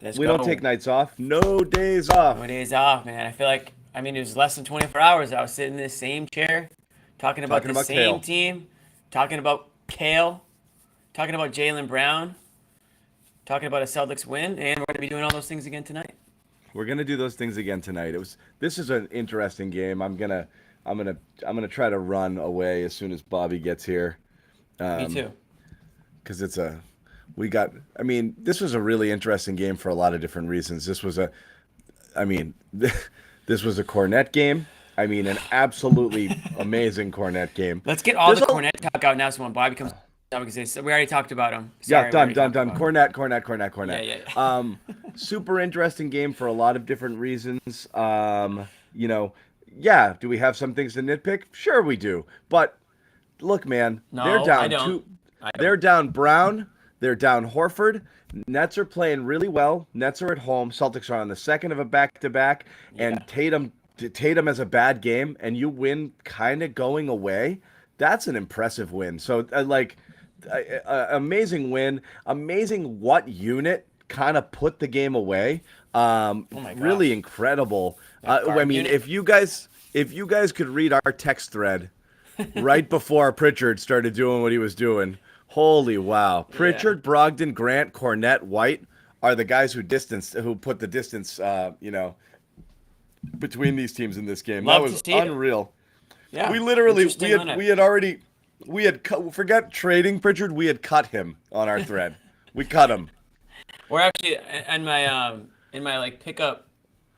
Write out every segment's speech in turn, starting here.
Let's We go. don't take nights off. No days off. No days off, man. I feel like, it was less than 24 hours. I was sitting in this same chair, talking about Talking the about same Kale. team, talking about Kale, talking about Jalen Brown, talking about a Celtics win, and we're going to be doing all those things again tonight. We're gonna do those things again tonight. This is an interesting game. I'm gonna try to run away as soon as Bobby gets here. Me too. Because this was a really interesting game for a lot of different reasons. I mean, this was a Cornet game. I mean, an absolutely amazing Cornet game. Let's get all the Cornet talk out now so when Bobby comes we can say, so we already talked about him. Sorry, Yeah, done. we already talked about Cornet. Yeah. Super interesting game for a lot of different reasons. Yeah, do we have some things to nitpick? Sure we do. But look, man, No, they're down I don't. They're down Brown. They're down Horford. Nets are playing really well. Nets are at home. Celtics are on the second of a back-to-back. And Tatum has a bad game, and you win kind of going away. That's an impressive win. So, amazing win. Amazing what unit kind of put the game away. Oh my gosh. Really incredible. Unit. If you guys could read our text thread right before Pritchard started doing what he was doing, holy wow! Pritchard, Brogdon, Grant, Cornet, White are the guys who put the distance, between these teams in this game. Love that to was see it. unreal. Yeah. We literally Interesting lineup. we had cut, forget trading Pritchard. We had cut him on our thread. We cut him. We're actually in my like pickup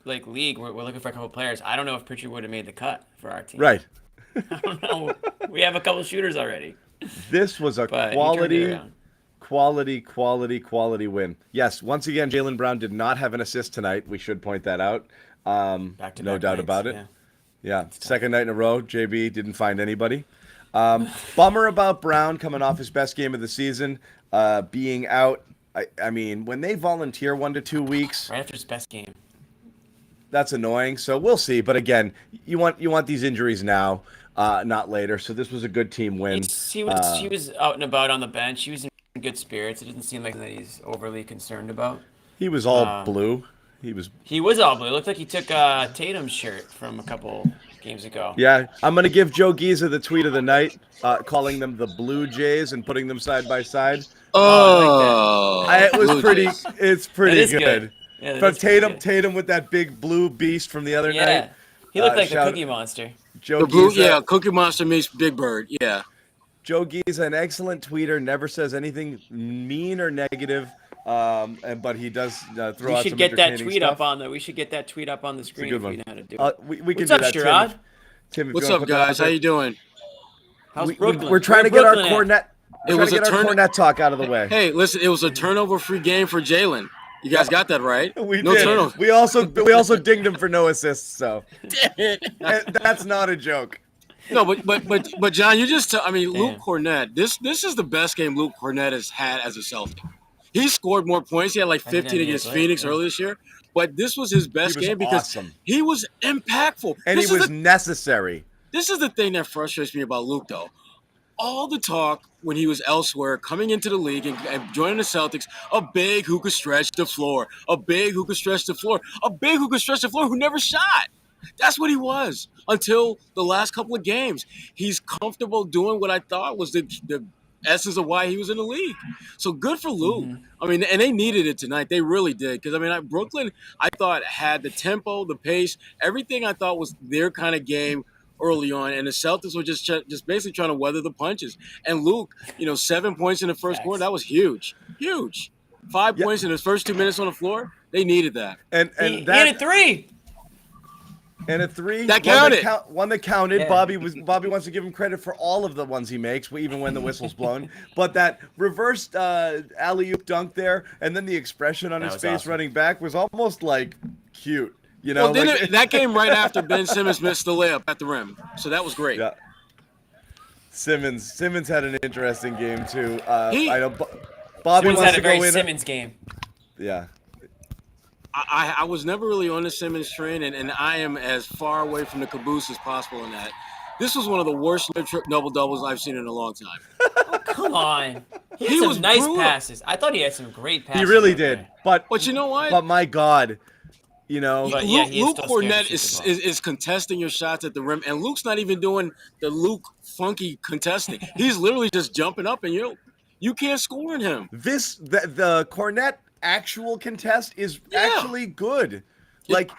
league. We're looking for a couple players. I don't know if Pritchard would have made the cut for our team. Right. I don't know. We have a couple shooters already. This was a But he turned it quality win. Yes, once again, Jalen Brown did not have an assist tonight. We should point that out. Back-to-back No doubt nights, about it. yeah. Yeah, second night in a row, JB didn't find anybody. Bummer about Brown coming off his best game of the season, being out. I mean, when they volunteer 1 to 2 weeks, Right after his best game. that's annoying. So we'll see. But again, you want these injuries now, not later. So this was a good team win. He was out and about on the bench. He was in good spirits. It doesn't seem like that he's overly concerned about. He was all blue. He was all blue. It looked like he took Tatum's shirt from a couple games ago. Yeah, I'm going to give Joe Giza the tweet of the night, calling them the Blue Jays and putting them side by side. Oh, It was pretty. It's pretty That is good. good. Yeah, that From is pretty Tatum, good. Tatum with that big blue beast from the other Yeah. night. He looked like the shout- Cookie Monster. Joe the blue, Giza, Cookie Monster meets Big Bird. Yeah. Joe Giza, an excellent tweeter, never says anything mean or negative, but he does throw We out should some get that entertaining tweet stuff. up on the. We should get that tweet up on the screen good if we one. know how to do it. We can What's up, do that, Sherrod? Tim, if What's you wanna up, put that guys? out How there. you doing? How's We, Brooklyn? are trying to Where get our Brooklyn at? Cornet. It was a Cornet talk out of the way. Hey, listen, it was a turnover-free game for Jalen. You guys got that right? We no did. turnover. We also dinged him for no assists. So that's not a joke. No, but John, you just Luke Cornet. This is the best game Luke Cornet has had as a Celtic. He scored more points. He had like 15 against Phoenix earlier this year. But this was his best He was game because awesome. he was impactful. And he was necessary. This is the thing that frustrates me about Luke, though. All the talk when he was elsewhere, coming into the league and joining the Celtics, a big who could stretch the floor, a big who could stretch the floor, a big who could stretch the floor who never shot. That's what he was until the last couple of games. He's comfortable doing what I thought was the essence of why he was in the league. So good for Luke. Mm-hmm. I mean, and they needed it tonight. They really did. Because, Brooklyn, I thought, had the tempo, the pace, everything I thought was their kind of game early on, and the Celtics were just basically trying to weather the punches. And Luke, 7 points in the first quarter, that was huge. 5 points in his first 2 minutes on the floor, they needed that. And He that hit a three. and a three That counted. One that counted. Yeah. Bobby wants to give him credit for all of the ones he makes, even when the whistle's blown. But that reversed alley-oop dunk there, and then the expression on That his was face awesome. running back was almost like cute. Well, that came right after Ben Simmons missed the layup at the rim. So that was great. Yeah. Simmons had an interesting game too. I know Bobby Simmons wants had to a great go in. Simmons game. Yeah. I was never really on the Simmons train, and I am as far away from the caboose as possible in that. This was one of the worst double-doubles I've seen in a long time. Come on. He had some nice passes. I thought he had some great passes. He really did. But you know what? But my God, you know. But Luke Cornet is contesting your shots at the rim, and Luke's not even doing the Luke funky contesting. He's literally just jumping up, and you can't score on him. The Cornet actual contest is actually good. Like,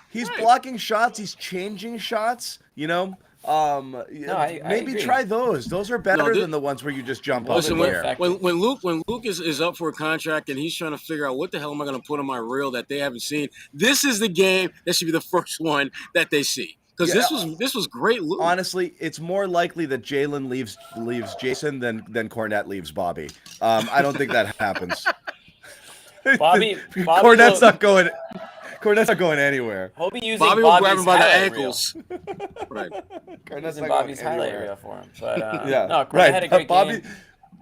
he's blocking shots, he's changing shots, you know. Maybe try those. Those are better than the ones where you just jump up in the air. When Luke is up for a contract and he's trying to figure out what the hell am I going to put on my reel that they haven't seen, this is the game that should be the first one that they see. Because this was great, Luke. Honestly, it's more likely that Jalen leaves Jason than Cornet leaves Bobby. I don't think that happens. Bobby Cornet's not going. Cornet's not going anywhere. He'll be using Bobby will grab him by the ankles. Right. Cornet's using Bobby's highlight reel for him. But no, Cornet had a great game.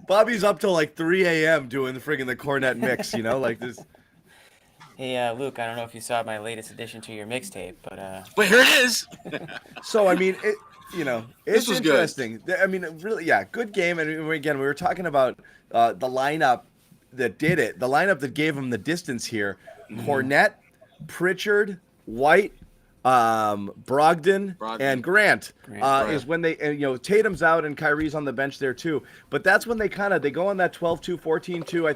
Bobby's up till like 3 a.m. doing the Cornet mix, you know, like this. Hey, Luke, I don't know if you saw my latest addition to your mixtape, but here it is. So, I mean, it's interesting. Good. I mean, really, good game. And again, we were talking about the lineup that did it, the lineup that gave him the distance here. Cornet, Pritchard, White, Brogdon, and Grant is when they, Tatum's out and Kyrie's on the bench there too. But that's when they go on that 12-2, 14-2.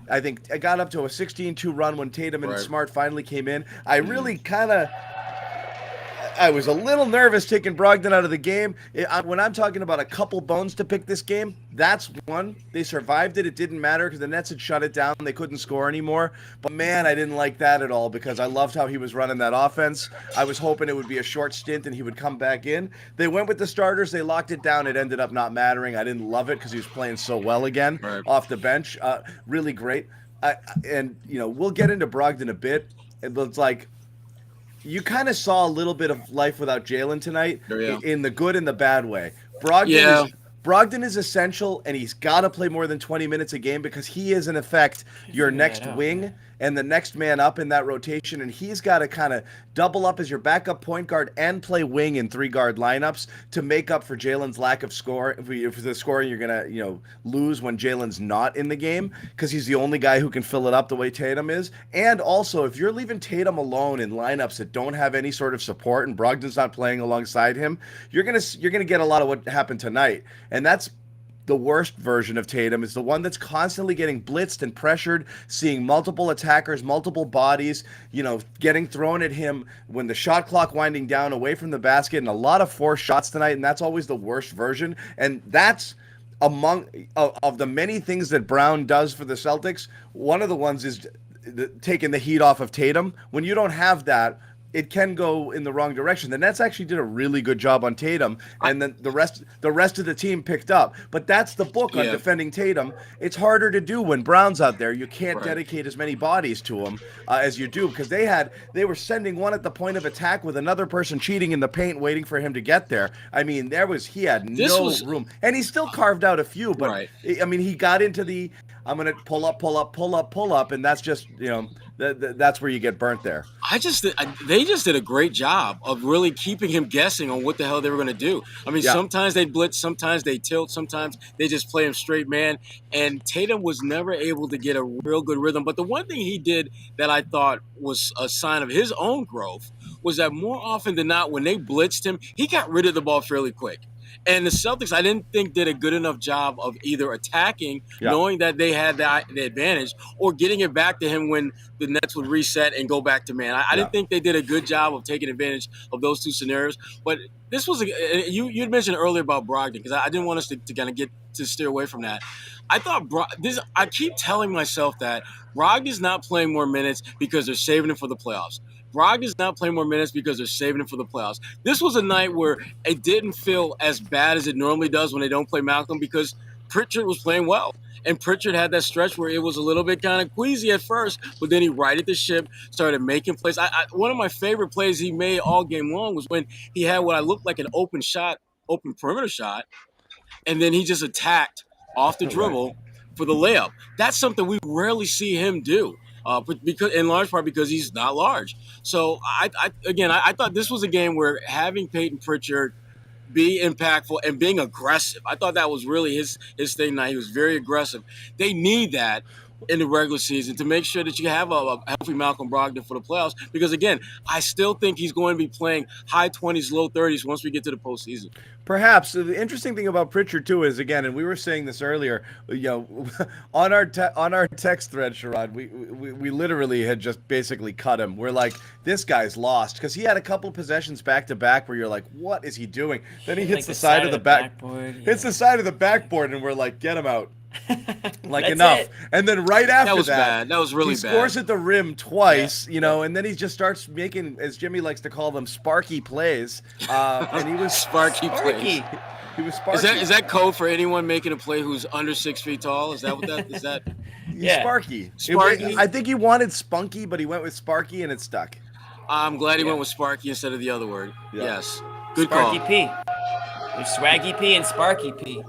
I think I got up to a 16-2 run when Tatum and Smart finally came in. I really I was a little nervous taking Brogdon out of the game. When I'm talking about a couple bones to pick this game, that's one. They survived it. It didn't matter because the Nets had shut it down. They couldn't score anymore. But, man, I didn't like that at all because I loved how he was running that offense. I was hoping it would be a short stint and he would come back in. They went with the starters. They locked it down. It ended up not mattering. I didn't love it because he was playing so well again off the bench. Really great. We'll get into Brogdon a bit. It's like, you kind of saw a little bit of life without Jalen tonight in the good and the bad way. Brogdon is essential, and he's got to play more than 20 minutes a game because he is, in effect, your next wing and the next man up in that rotation, and he's got to kind of double up as your backup point guard and play wing in 3-guard lineups to make up for Jalen's lack of score. For the scoring you're going to lose when Jalen's not in the game because he's the only guy who can fill it up the way Tatum is. And also, if you're leaving Tatum alone in lineups that don't have any sort of support and Brogdon's not playing alongside him, you're gonna get a lot of what happened tonight. And that's the worst version of Tatum, is the one that's constantly getting blitzed and pressured, seeing multiple attackers, multiple bodies, getting thrown at him when the shot clock winding down away from the basket, and a lot of forced shots tonight, and that's always the worst version. And that's among of the many things that Brown does for the Celtics. One of the ones is taking the heat off of Tatum. When you don't have that, it can go in the wrong direction. The Nets actually did a really good job on Tatum, and then the rest of the team picked up. But that's the book on defending Tatum. It's harder to do when Brown's out there. You can't dedicate as many bodies to him as you do because they were sending one at the point of attack with another person cheating in the paint, waiting for him to get there. I mean, he had no room, and he still carved out a few. But I mean, he got into the I'm going to pull up, and that's just that's where you get burnt there. They just did a great job of really keeping him guessing on what the hell they were going to do. I mean, sometimes they blitz, sometimes they tilt, sometimes they just play him straight man. And Tatum was never able to get a real good rhythm. But the one thing he did that I thought was a sign of his own growth was that more often than not, when they blitzed him, he got rid of the ball fairly quick. And the Celtics, I didn't think did a good enough job of either attacking, knowing that they had the advantage, or getting it back to him when the Nets would reset and go back to man. I didn't think they did a good job of taking advantage of those two scenarios. But this was you had mentioned earlier about Brogdon, because I didn't want us to kind of get to steer away from that. I thought I keep telling myself that Brogdon's not playing more minutes because they're saving him for the playoffs. Brogdon's not playing more minutes because they're saving him for the playoffs. This was a night where it didn't feel as bad as it normally does when they don't play Malcolm, because Pritchard was playing well. And Pritchard had that stretch where it was a little bit kind of queasy at first, but then he righted the ship, started making plays. One of my favorite plays he made all game long was when he had what I looked like an open perimeter shot, and then he just attacked off the dribble for the layup. That's something we rarely see him do. Because in large part because he's not large. So I thought this was a game where having Peyton Pritchard be impactful, and being aggressive. I thought that was really his thing. Now he was very aggressive. They need that in the regular season to make sure that you have a healthy Malcolm Brogdon for the playoffs. Because again, I still think he's going to be playing high 20s, low 30s once we get to the postseason. Perhaps the interesting thing about Pritchard too is, again, and we were saying this earlier, on our text thread, Sherrod, we literally had just basically cut him. We're like, this guy's lost, because he had a couple possessions back to back where you're like, what is he doing? Then he hits the side of the backboard, hits the side of the backboard, and we're like, get him out. Like enough. It. And then right after that was bad. That was really bad. He scores at the rim twice, and then he just starts making, as Jimmy likes to call them, sparky plays. And he was sparky plays. He was sparky. Is that code for anyone making a play who's under 6 feet tall? Is that what that is? That Sparky. Sparky. I think he wanted spunky, but he went with sparky, and it stuck. I'm glad he went with sparky instead of the other word. Yeah. Yes. Good Sparky call. P. There's Swaggy P and Sparky P.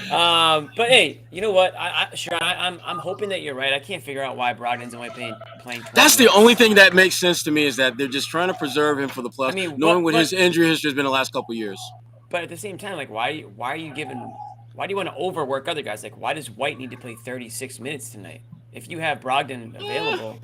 But hey, you know what? I'm hoping that you're right. I can't figure out why Brogdon's only playing 12 That's the only thing that makes sense to me, is that they're just trying to preserve him for the playoffs, knowing what his injury history has been the last couple of years. But at the same time, like, why do you want to overwork other guys? Like, why does White need to play 36 minutes tonight? If you have Brogdon available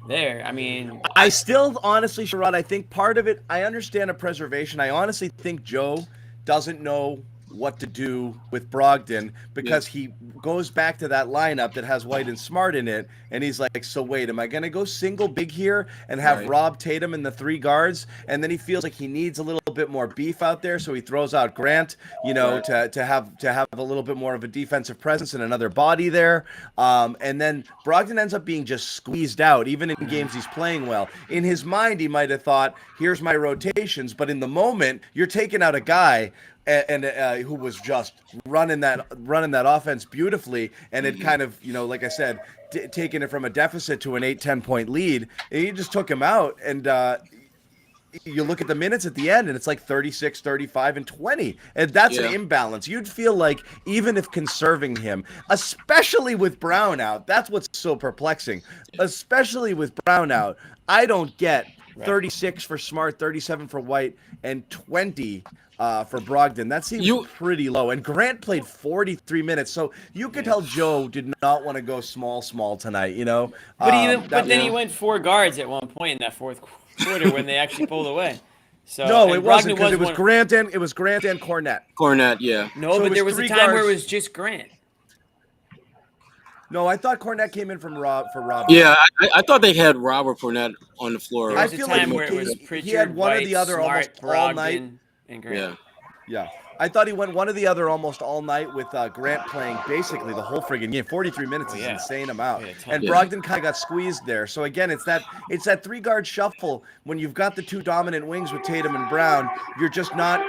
there, I mean, I still honestly, Sherrod, I think part of it, I understand a preservation. I honestly think Joe doesn't know what to do with Brogdon, because he goes back to that lineup that has White and Smart in it, and he's like, so wait, am I going to go single big here and have Rob, Tatum, and the 3 guards? And then he feels like he needs a little bit more beef out there, so he throws out Grant, to have a little bit more of a defensive presence and another body there. And then Brogdon ends up being just squeezed out, even in games he's playing well. In his mind, he might have thought, here's my rotations, but in the moment, you're taking out a guy and who was just running that offense beautifully, and it kind of, like I said, taking it from a deficit to an 8-10 point lead, and he just took him out. And you look at the minutes at the end, and it's like 36, 35, and 20, and that's an imbalance. You'd feel like, even if conserving him, especially with Brown out, that's what's so perplexing. Especially with Brown out, I don't get 36 for Smart, 37 for White, and 20 for Brogdon. That seems pretty low. And Grant played 43 minutes, so you could tell Joe did not want to go small tonight. But then he went 4 guards at one point in that fourth quarter when they actually pulled away. So no, it wasn't, because it was Grant and Cornet. Cornet, yeah. No, so but there was a time where it was just Grant. No, I thought Cornet came in for Rob. Yeah, I thought they had Rob or Cornet on the floor. There was a time where it was Pritchard, he had one White, or the other Smart, almost all night. And Grant. Yeah. I thought he went one or the other almost all night, with Grant playing basically the whole friggin' game. 43 minutes is an insane amount. And Brogdon kind of got squeezed there. So again, it's that 3-guard shuffle. When you've got the 2 dominant wings with Tatum and Brown, you're just not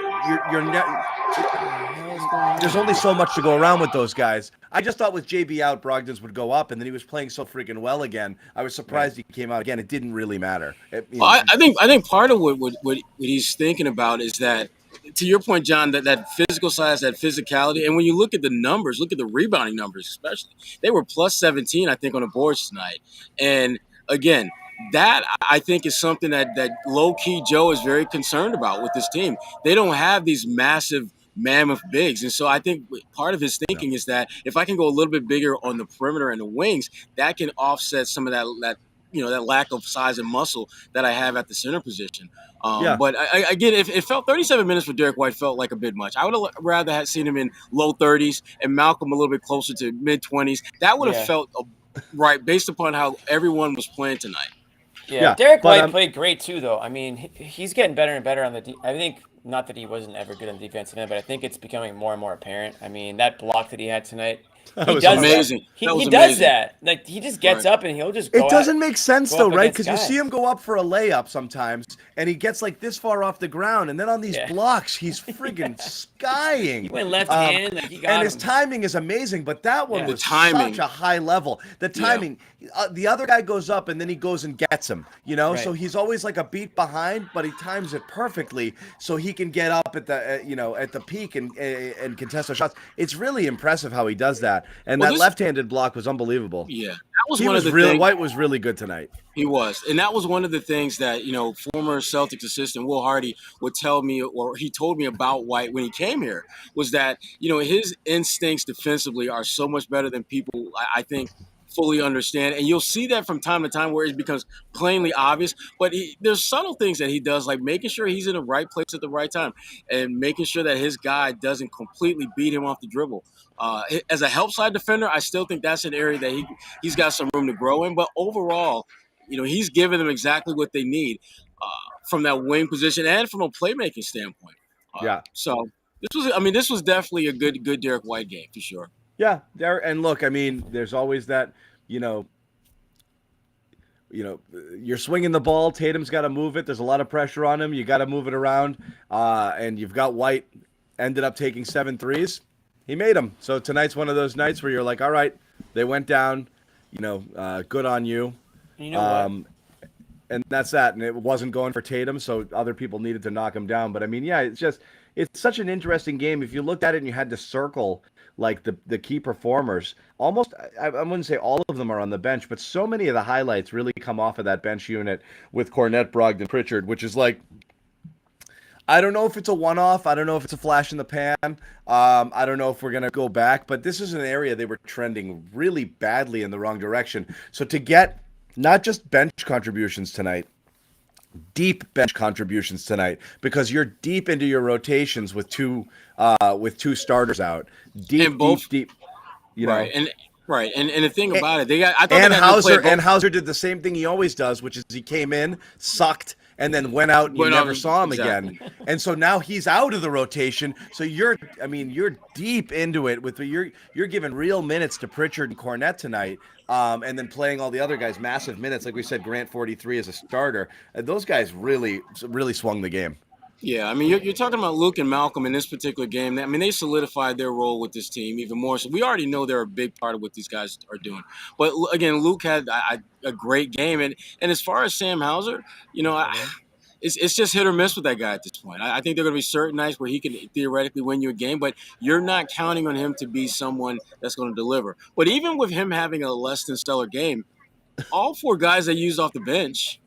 there's only so much to go around with those guys. I just thought with JB out, Brogdon's would go up, and then he was playing so friggin' well again. I was surprised he came out again. It didn't really matter. I think part of what he's thinking about is that, to your point, John, that physical size, that physicality, and when you look at the numbers, look at the rebounding numbers especially, they were plus 17, I think, on the boards tonight. And again, that I think is something that low-key Joe is very concerned about with this team. They don't have these massive mammoth bigs. And so I think part of his thinking is that if I can go a little bit bigger on the perimeter and the wings, that can offset some of that lack of size and muscle that I have at the center position. But again, if it felt 37 minutes for Derek White felt like a bit much. I would have rather had seen him in low 30s and Malcolm a little bit closer to mid 20s. That would have felt right based upon how everyone was playing tonight. Yeah, Derek White played great too, though. I mean, he's getting better and better on the I think, not that he wasn't ever good on the defensive end, but I think it's becoming more and more apparent. I mean, that block that he had tonight, That was amazing. He does that. Like, he just gets up and he'll just go. It doesn't make sense though, right? Because you guys. see him go up for a layup sometimes, and he gets like this far off the ground, and then on these blocks, he's friggin' skying. He went left hand, like he got and him. his timing is amazing. But that one was timing. such a high level. The timing. The other guy goes up, and then he goes and gets him. Right. So he's always like a beat behind, but he times it perfectly so he can get up at the at the peak and contest those shots. It's really impressive how he does that. that. And Well, that left-handed block was unbelievable. Yeah, that was one of the really things. White was really good tonight. He was, and that was one of the things that former Celtics assistant Will Hardy would tell me, or he told me about White when he came here, was that his instincts defensively are so much better than people I think fully understand, and you'll see that from time to time where it becomes plainly obvious. But there's subtle things that he does, like making sure he's in the right place at the right time, and making sure that his guy doesn't completely beat him off the dribble. As a help side defender, I still think that's an area that he's got some room to grow in. But overall, he's giving them exactly what they need from that wing position and from a playmaking standpoint. So this was definitely a good Derek White game for sure. Yeah, there. And look, I mean, there's always that, you're swinging the ball. Tatum's got to move it. There's a lot of pressure on him. You got to move it around. And you've got White ended up taking 7 threes. He made them. So tonight's one of those nights where you're like, all right, they went down. Good on you. You know what? And that's that. And it wasn't going for Tatum, so other people needed to knock him down. But I mean, yeah, it's such an interesting game. If you looked at it and you had to circle like the key performers, almost I wouldn't say all of them are on the bench, but so many of the highlights really come off of that bench unit with Cornet, Brogdon, Pritchard, which is like, I don't know if it's a one-off. I don't know if it's a flash in the pan. I don't know if we're going to go back, but this is an area they were trending really badly in the wrong direction. So to get not just bench contributions tonight, deep bench contributions tonight, because you're deep into your rotations with two starters out. Deep. Right. And the thing about it, Hauser did the same thing he always does, which is he came in, sucked, and then went out and you never saw him again. And so now he's out of the rotation. So you're deep into it you're giving real minutes to Pritchard and Cornet tonight. And then playing all the other guys massive minutes. Like we said, Grant 43 as a starter. Those guys really, really swung the game. Yeah, I mean, you're talking about Luke and Malcolm in this particular game. I mean, they solidified their role with this team even more. So we already know they're a big part of what these guys are doing. But again, Luke had a great game. And as far as Sam Hauser, it's just hit or miss with that guy at this point. I think there are going to be certain nights where he can theoretically win you a game, but you're not counting on him to be someone that's going to deliver. But even with him having a less than stellar game, all 4 guys they used off the bench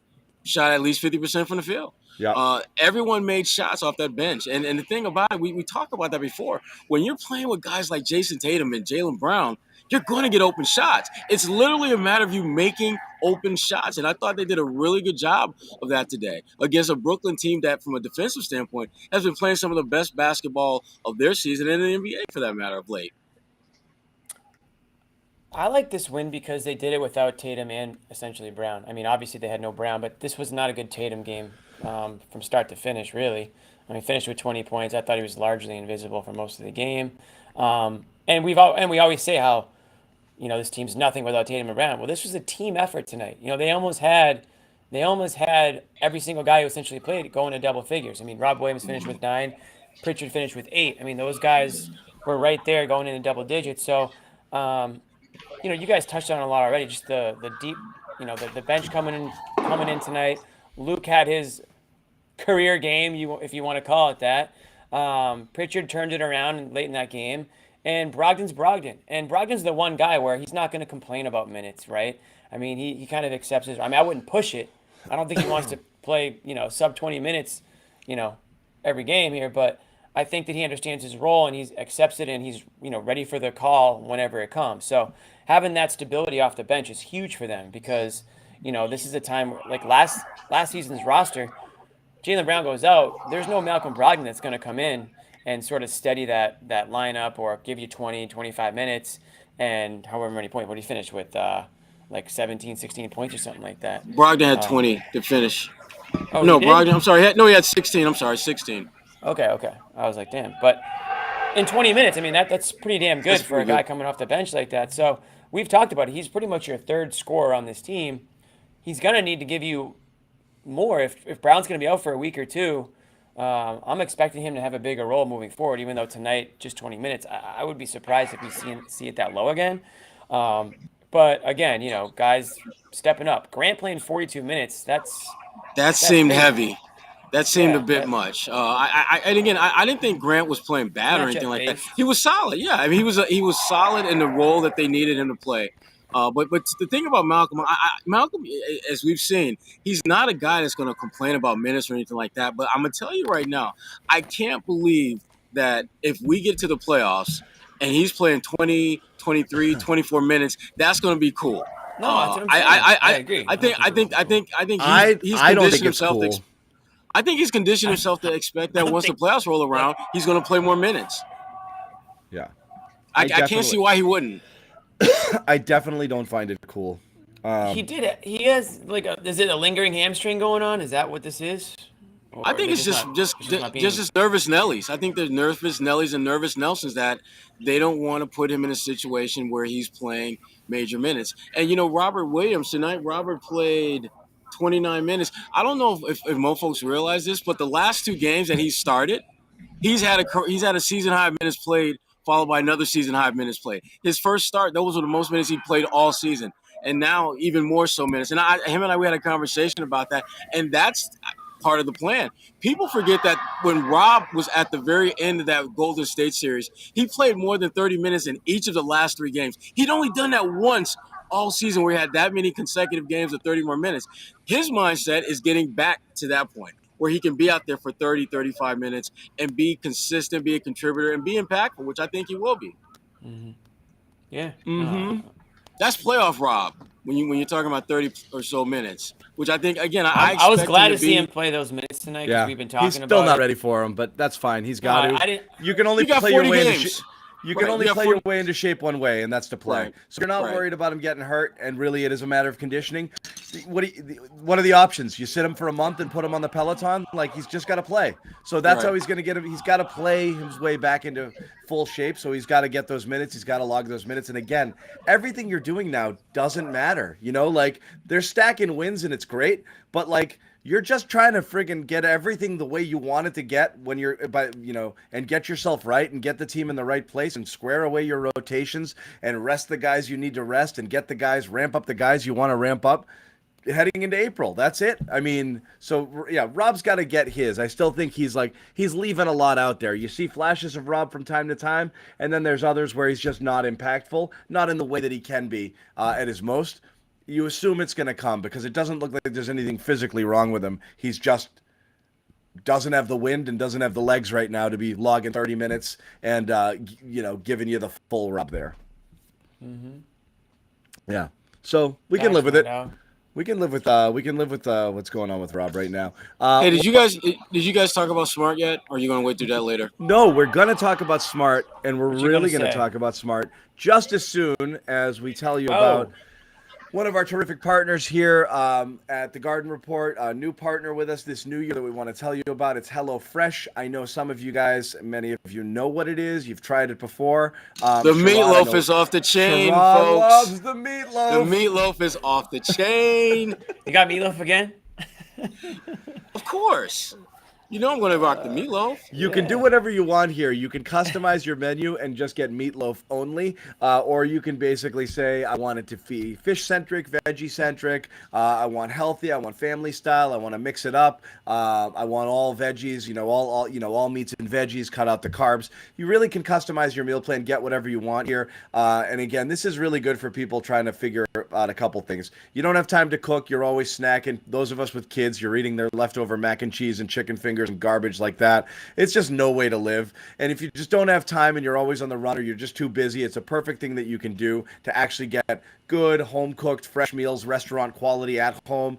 shot at least 50% from the field. Yeah. Everyone made shots off that bench. And the thing about it, we talked about that before. When you're playing with guys like Jason Tatum and Jalen Brown, you're going to get open shots. It's literally a matter of you making open shots. And I thought they did a really good job of that today against a Brooklyn team that, from a defensive standpoint, has been playing some of the best basketball of their season and in the NBA, for that matter, of late. I like this win because they did it without Tatum and essentially Brown. I mean, obviously they had no Brown, but this was not a good Tatum game from start to finish, really. I mean, finished with 20 points. I thought he was largely invisible for most of the game. And we always say how, this team's nothing without Tatum and Brown. Well, this was a team effort tonight. They almost had every single guy who essentially played going to double figures. I mean, Rob Williams finished with 9, Pritchard finished with 8. I mean, those guys were right there going into double digits. So, you guys touched on it a lot already. Just the deep, the bench coming in tonight. Luke had his career game, if you want to call it that. Pritchard turned it around late in that game, and Brogdon's Brogdon. And Brogdon's the one guy where he's not going to complain about minutes, right? I mean, he kind of accepts his. I mean, I wouldn't push it. I don't think he wants to play, sub 20 minutes, every game here, but I think that he understands his role and he accepts it and he's, ready for the call whenever it comes. So having that stability off the bench is huge for them because, this is a time like last season's roster, Jalen Brown goes out. There's no Malcolm Brogdon that's going to come in and sort of steady that lineup or give you 20, 25 minutes and however many points. What did he finish with? Like 17, 16 points or something like that. Brogdon had 20 to finish. Oh, no, Brogdon, I'm sorry. He had 16. I'm sorry, 16. Okay. I was like, damn. But in 20 minutes, I mean, that's pretty damn good for a guy coming off the bench like that. So we've talked about it. He's pretty much your third scorer on this team. He's going to need to give you more. If Brown's going to be out for a week or two, I'm expecting him to have a bigger role moving forward, even though tonight, just 20 minutes. I would be surprised if we see it that low again. But again, guys stepping up. Grant playing 42 minutes, that seemed heavy. That seemed a bit much. And again, I didn't think Grant was playing bad or anything like that. He was solid. Yeah, I mean, he was solid in the role that they needed him to play. But the thing about Malcolm, Malcolm, as we've seen, he's not a guy that's going to complain about minutes or anything like that. But I'm going to tell you right now, I can't believe that if we get to the playoffs and he's playing 20, 23, 24 minutes, that's going to be cool. No, that's what I'm saying. I agree. I think he's I don't conditioned think it's himself cool. I think he's conditioned himself to expect that once the playoffs roll around, he's going to play more minutes. Yeah. I can't see why he wouldn't. I definitely don't find it cool. He did it. He has is it a lingering hamstring going on? Is that what this is? Or I think it's just nervous Nellies. I think there's nervous Nellies and nervous Nelsons that they don't want to put him in a situation where he's playing major minutes. And Robert Williams tonight. Robert played 29 minutes. I don't know if most folks realize this, but the last 2 games that he started, he's had a season high of minutes played, followed by another season high of minutes played. His first start, those were the most minutes he played all season, and now even more so minutes. And him and I, we had a conversation about that, and that's part of the plan. People forget that when Rob was at the very end of that Golden State series, he played more than 30 minutes in each of the last 3 games. He'd only done that once all season where he had that many consecutive games of 30 more minutes. His mindset is getting back to that point where he can be out there for 30, 35 minutes and be consistent, be a contributor, and be impactful, which I think he will be. Mm-hmm. Yeah. Mm-hmm. That's playoff Rob when you're talking about 30 or so minutes, which I think, again, I was glad to see him play those minutes tonight because we've been talking about it. He's still not ready for him, but that's fine. He's got to. You can only play your way into You can only play your way into shape one way, and that's to play. Right. So you're not worried about him getting hurt, and really it is a matter of conditioning. What are the options? You sit him for a month and put him on the Peloton? Like, he's just got to play. So that's how he's going to get him. He's got to play his way back into full shape, so he's got to get those minutes. He's got to log those minutes. And again, everything you're doing now doesn't matter. Like, they're stacking wins, and it's great, but, like, you're just trying to friggin' get everything the way you want it to get when you're, and get yourself right and get the team in the right place and square away your rotations and rest the guys you need to rest and ramp up the guys you want to ramp up heading into April. That's it. I mean, so yeah, Rob's got to get his. I still think he's leaving a lot out there. You see flashes of Rob from time to time, and then there's others where he's just not impactful, not in the way that he can be at his most. You assume it's going to come because it doesn't look like there's anything physically wrong with him. He's just doesn't have the wind and doesn't have the legs right now to be logging 30 minutes and, giving you the full rub there. Mm-hmm. Yeah. So we can live with it. We can live with what's going on with Rob right now. Hey, did you guys talk about Smart yet? Or are you going to wait through that later? No, we're going to talk about Smart, and we're really going to talk about Smart just as soon as we tell you about one of our terrific partners here at the Garden Report, a new partner with us this new year that we want to tell you about. It's HelloFresh. I know some of you guys, many of you know what it is. You've tried it before. The meatloaf is off the chain, Sherrod folks. Loves the meatloaf. The meatloaf is off the chain. You got meatloaf again? Of course. You know I'm going to rock the meatloaf. You can do whatever you want here. You can customize your menu and just get meatloaf only, or you can basically say, I want it to be fish-centric, veggie-centric, I want healthy, I want family style, I want to mix it up, I want all veggies, all meats and veggies, cut out the carbs. You really can customize your meal plan, get whatever you want here. And again, this is really good for people trying to figure out a couple things. You don't have time to cook, you're always snacking. Those of us with kids, you're eating their leftover mac and cheese and chicken fingers and garbage like that. It's just no way to live. And if you just don't have time and you're always on the run or you're just too busy, it's a perfect thing that you can do to actually get good home-cooked fresh meals, restaurant quality at home.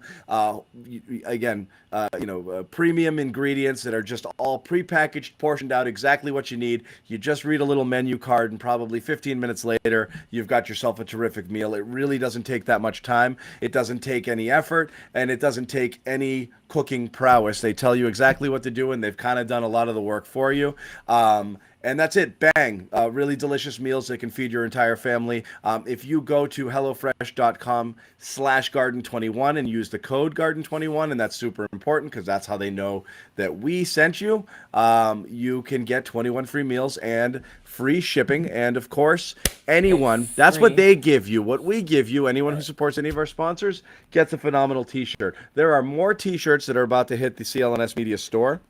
Premium ingredients that are just all prepackaged, portioned out, exactly what you need. You just read a little menu card and probably 15 minutes later, you've got yourself a terrific meal. It really doesn't take that much time. It doesn't take any effort, and it doesn't take any cooking prowess. They tell you exactly what to do, and they've kind of done a lot of the work for you. And that's it. Bang. Really delicious meals that can feed your entire family. If you go to HelloFresh.com/Garden21 and use the code Garden21, and that's super important because that's how they know that we sent you, you can get 21 free meals and free shipping. And of course, anyone, that's what they give you. What we give you, anyone who supports any of our sponsors, gets a phenomenal t-shirt. There are more t-shirts that are about to hit the CLNS Media store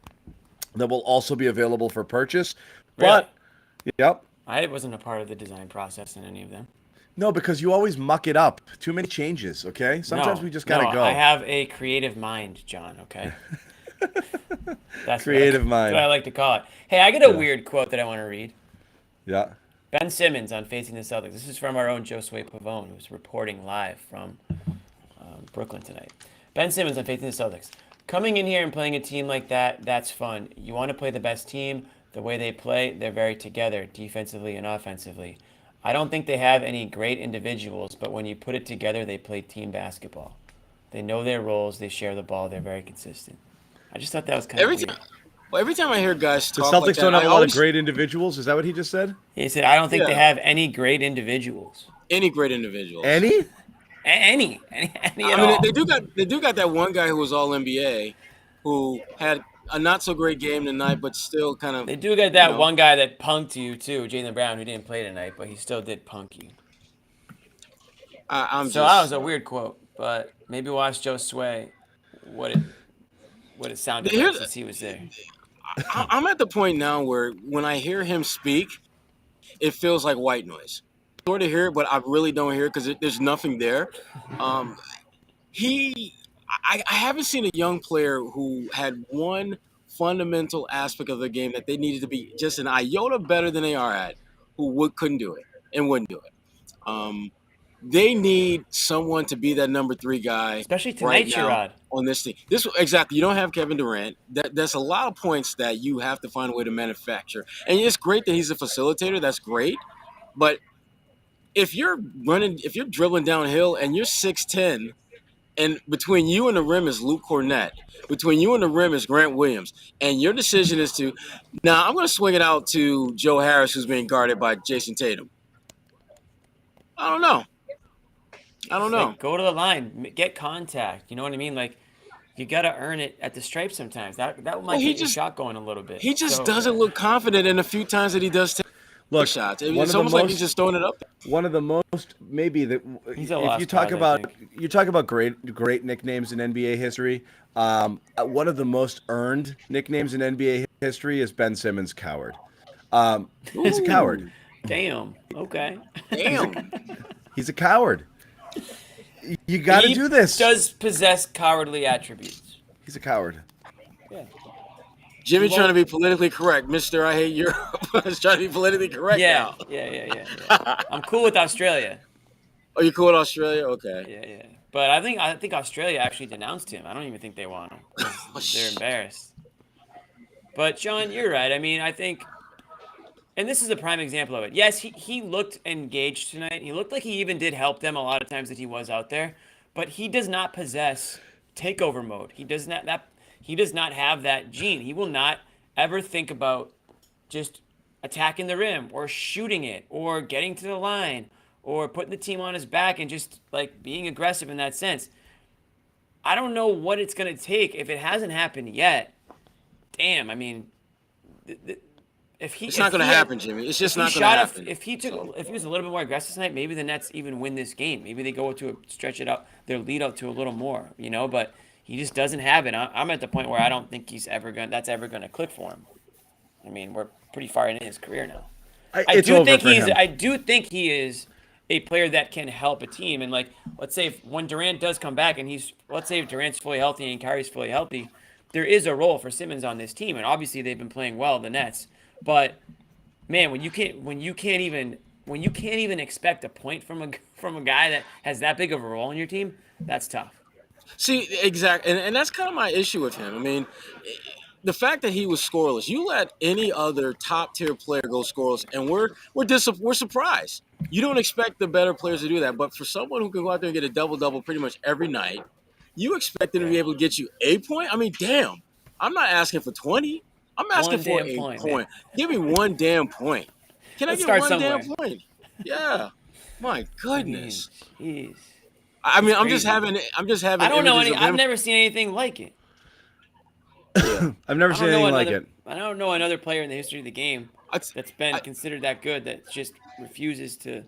that will also be available for purchase. But, yep. I wasn't a part of the design process in any of them. No, because you always muck it up. Too many changes, okay? Sometimes we just got to go. I have a creative mind, John, okay? That's creative mind. That's what I like to call it. Hey, I got a weird quote that I want to read. Yeah. Ben Simmons on Facing the Celtics. This is from our own Josue Pavon, who's reporting live from Brooklyn tonight. Ben Simmons on Facing the Celtics. Coming in here and playing a team like that, that's fun. You want to play the best team. The way they play, they're very together, defensively and offensively. I don't think they have any great individuals, but when you put it together, they play team basketball. They know their roles. They share the ball. They're very consistent. I just thought that was kind of weird. Every time I hear guys The talk Celtics like that, don't have a lot of great individuals. Is that what he just said? He said, I don't think they have any great individuals. Any great individuals. Any at I all. mean, they do got that one guy who was all NBA who had a not so great game tonight, but still kind of. They do get that one guy that punked you too, Jalen Brown, who didn't play tonight, but he still did punk you. That was a weird quote, but maybe we'll ask Josue what it sounded like since he was there. I'm at the point now where when I hear him speak, it feels like white noise. I sort of hear it, but I really don't hear it because there's nothing there. I haven't seen a young player who had one fundamental aspect of the game that they needed to be just an iota better than they are at, who couldn't do it and wouldn't do it. They need someone to be that number 3 guy, especially tonight, Sherrod, on this team. Exactly. You don't have Kevin Durant. That's a lot of points that you have to find a way to manufacture. And it's great that he's a facilitator. That's great, but if you're dribbling downhill and you're 6'10", and between you and the rim is Luke Cornet, between you and the rim is Grant Williams, and your decision is to, now I'm going to swing it out to Joe Harris, who's being guarded by Jason Tatum. I don't know. Like, go to the line, get contact. You know what I mean? Like, you got to earn it at the stripe sometimes. That might get your shot going a little bit. He just doesn't look confident in a few times that he does take shots. It's almost like he's just throwing it up there. One of the most, maybe that, if you talk about great nicknames in NBA history, one of the most earned nicknames in NBA history is Ben Simmons Coward. He's a coward. Damn. Okay. Damn. He's a coward. You got to do this. He does possess cowardly attributes. He's a coward. Yeah. Jimmy trying to be politically correct. Mr. I Hate Europe is trying to be politically correct now. Yeah. I'm cool with Australia. Oh, you cool with Australia? Okay. Yeah. But I think Australia actually denounced him. I don't even think they want him. They're embarrassed. But, John, you're right. I mean, I think – and this is a prime example of it. Yes, he looked engaged tonight. He looked like he even did help them a lot of times that he was out there. But he does not possess takeover mode. He does not have that gene. He will not ever think about just attacking the rim or shooting it or getting to the line or putting the team on his back and just like being aggressive in that sense. I don't know what it's going to take if it hasn't happened yet. Damn, I mean, it's not going to happen, Jimmy. It's just not going to happen. If he was a little bit more aggressive tonight, maybe the Nets even win this game. Maybe they go to stretch it out, their lead out to a little more, But he just doesn't have it. I'm at the point where I don't think that's ever going to click for him. I mean, we're pretty far into his career now. I do think he is a player that can help a team. And like, let's say when Durant does come back, and let's say if Durant's fully healthy and Kyrie's fully healthy, there is a role for Simmons on this team. And obviously they've been playing well, the Nets. But man, when you can't even expect a point from a guy that has that big of a role in your team, that's tough. See, exactly, and that's kind of my issue with him. I mean, the fact that he was scoreless, you let any other top tier player go scoreless, and we're surprised. You don't expect the better players to do that, but for someone who can go out there and get a double pretty much every night, you expect them to be able to get you a point. I mean, damn, I'm not asking for 20. I'm asking One for damn a point, point. man. Give me one damn point. Can I Let's get start one somewhere. damn point? Yeah. My I goodness. mean, jeez. I mean, It's I'm just crazy. having I don't know images any. of I've him. never seen anything like it. Yeah. I've never I seen don't know anything like another. it. I don't know another player in the history of the game I, that's been I, considered that good that just refuses to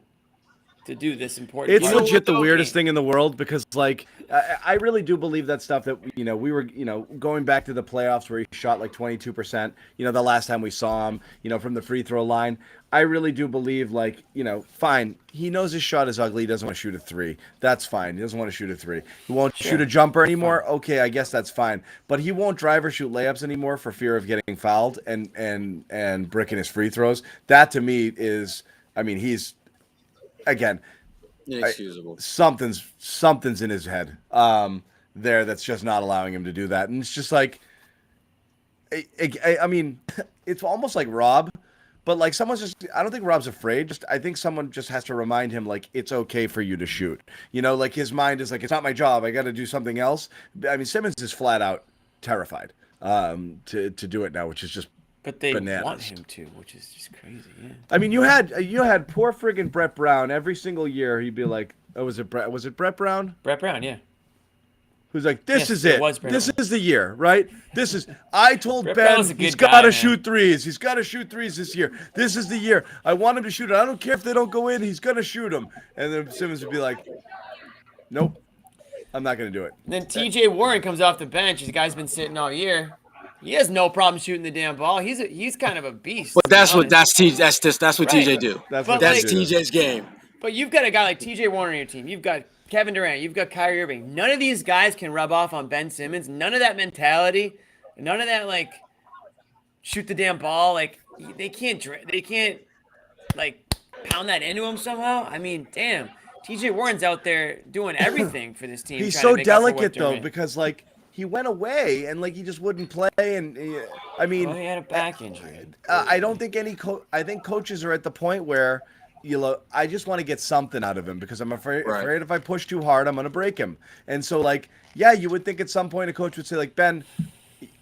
do this important It's You part know of legit what, the the though? weirdest game. thing in the world because, like, I really do believe that stuff that, we were, going back to the playoffs where he shot like 22%, the last time we saw him, from the free throw line. I really do believe, like, fine. He knows his shot is ugly. He doesn't want to shoot a three. That's fine. He doesn't want to shoot a three. He won't shoot a Sure, jumper that's fine. anymore. Okay, I guess that's fine. But he won't drive or shoot layups anymore for fear of getting fouled and bricking his free throws. That to me is, I mean, he's, again, Inexcusable. something's in his head there that's just not allowing him to do that, and it's just like I mean it's almost like Rob, but like someone's just, I don't think Rob's afraid, just I think someone just has to remind him like it's okay for you to shoot, like his mind is like, it's not my job, I got to do something else. I mean, Simmons is flat out terrified to do it now, which is just But they bananas. want him to, which is just crazy. Yeah. I mean, you had poor friggin' Brett Brown every single year. He'd be like, "Oh, was it Brett Brown?" Brett Brown, yeah. Who's like, "This Yes, is it it. was Brett This Brown. is the year, right? This is." I told Brett Ben Brown's a he's good guy, got to man. shoot threes. He's got to shoot threes this year. This is the year. I want him to shoot it. I don't care if they don't go in. He's gonna shoot them. And then Simmons would be like, "Nope, I'm not gonna do it." And then T.J. Warren comes off the bench. This guy's been sitting all year. He has no problem shooting the damn ball. He's kind of a beast. But to be that's what honest. that's what Right. TJ do. That's But what That's they do. TJ's game. But you've got a guy like T.J. Warren on your team. You've got Kevin Durant. You've got Kyrie Irving. None of these guys can rub off on Ben Simmons. None of that mentality. None of that like shoot the damn ball. Like they can't like pound that into him somehow. I mean, damn. T.J. Warren's out there doing everything for this team. He's trying so to make up for what delicate they're though, in. because like he went away and like he just wouldn't play, and I mean, Well, he had a back injury. I don't think I think coaches are at the point where I just want to get something out of him because I'm afraid if I push too hard, I'm going to break him. And so like, yeah, you would think at some point a coach would say like, Ben,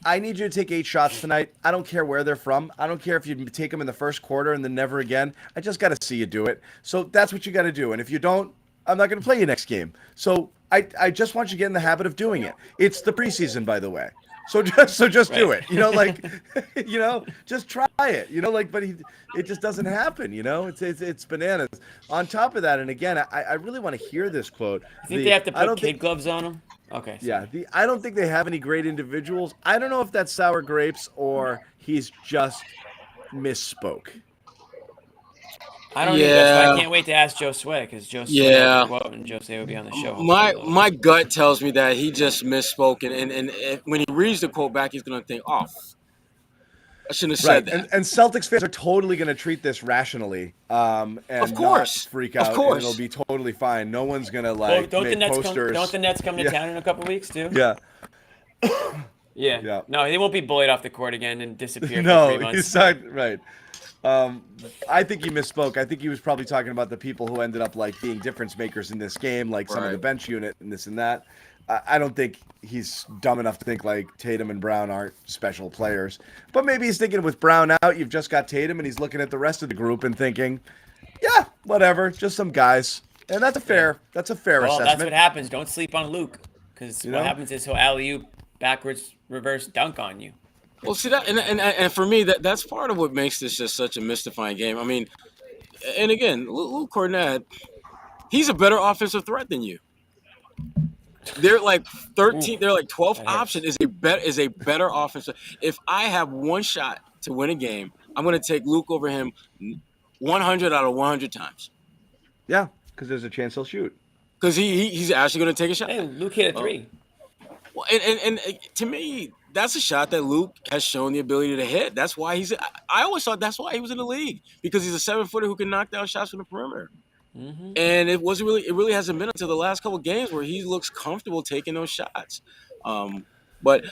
I need you to take 8 shots tonight. I don't care where they're from. I don't care if you take them in the first quarter and then never again. I just got to see you do it. So that's what you got to do. And if you don't, I'm not going to play you next game. So I just want you to get in the habit of doing it. It's the preseason, by the way. So just do it. Like, just try it. But it just doesn't happen. It's bananas. On top of that, and again, I really want to hear this quote. You think they have to put kid gloves on him? Okay. Yeah, I don't think they have any great individuals. I don't know if that's sour grapes or he's just misspoke. I don't either. That's why I can't wait to ask Josue because Josue has a quote and Josue will be on the show. My gut tells me that he just misspoke, and when he reads the quote back, he's gonna think, "Oh, I shouldn't have said that." And Celtics fans are totally going to treat this rationally, and Of course. not freak out. Of course. And it'll be totally fine. No one's going to Well, like don't the make Nets posters. don't the Nets come to town in a couple weeks too? Yeah. Yeah. No, they won't be bullied off the court again and disappear for 3 No, months. he's not right. I think he misspoke. I think he was probably talking about the people who ended up like being difference makers in this game, like some of the bench unit and this and that. I don't think he's dumb enough to think like Tatum and Brown aren't special players. But maybe he's thinking with Brown out, you've just got Tatum, and he's looking at the rest of the group and thinking, yeah, whatever, just some guys. And that's a fair Well, assessment. that's what happens. Don't sleep on Luke because what happens is he'll alley-oop backwards reverse dunk on you. Well, see that, and for me, that's part of what makes this just such a mystifying game. I mean, and again, Luke Cornet, he's a better offensive threat than you. They're like 13. They're like 12th option is a better offensive. If I have one shot to win a game, I'm going to take Luke over him 100 out of 100 times. Yeah, because there's a chance he'll shoot. Because he's actually going to take a shot. Hey, Luke hit a 3. Well, and to me, that's a shot that Luke has shown the ability to hit. That's why I always thought that's why he was in the league, because he's a 7-footer who can knock down shots from the perimeter. Mm-hmm. And it really hasn't been until the last couple of games where he looks comfortable taking those shots. But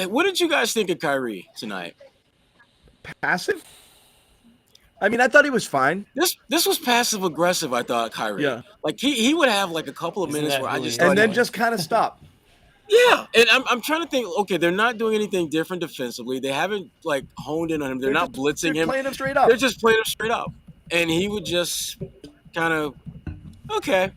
what did you guys think of Kyrie tonight? Passive? I mean, I thought he was fine. This was passive aggressive. I thought Kyrie. Yeah. Like he would have like a couple of minutes where I just and then just kind of stop. Yeah, and I'm trying to think. Okay, they're not doing anything different defensively. They haven't like honed in on him. They're not blitzing they're him. playing him straight up. They're just playing him straight up, and he would just kind of okay,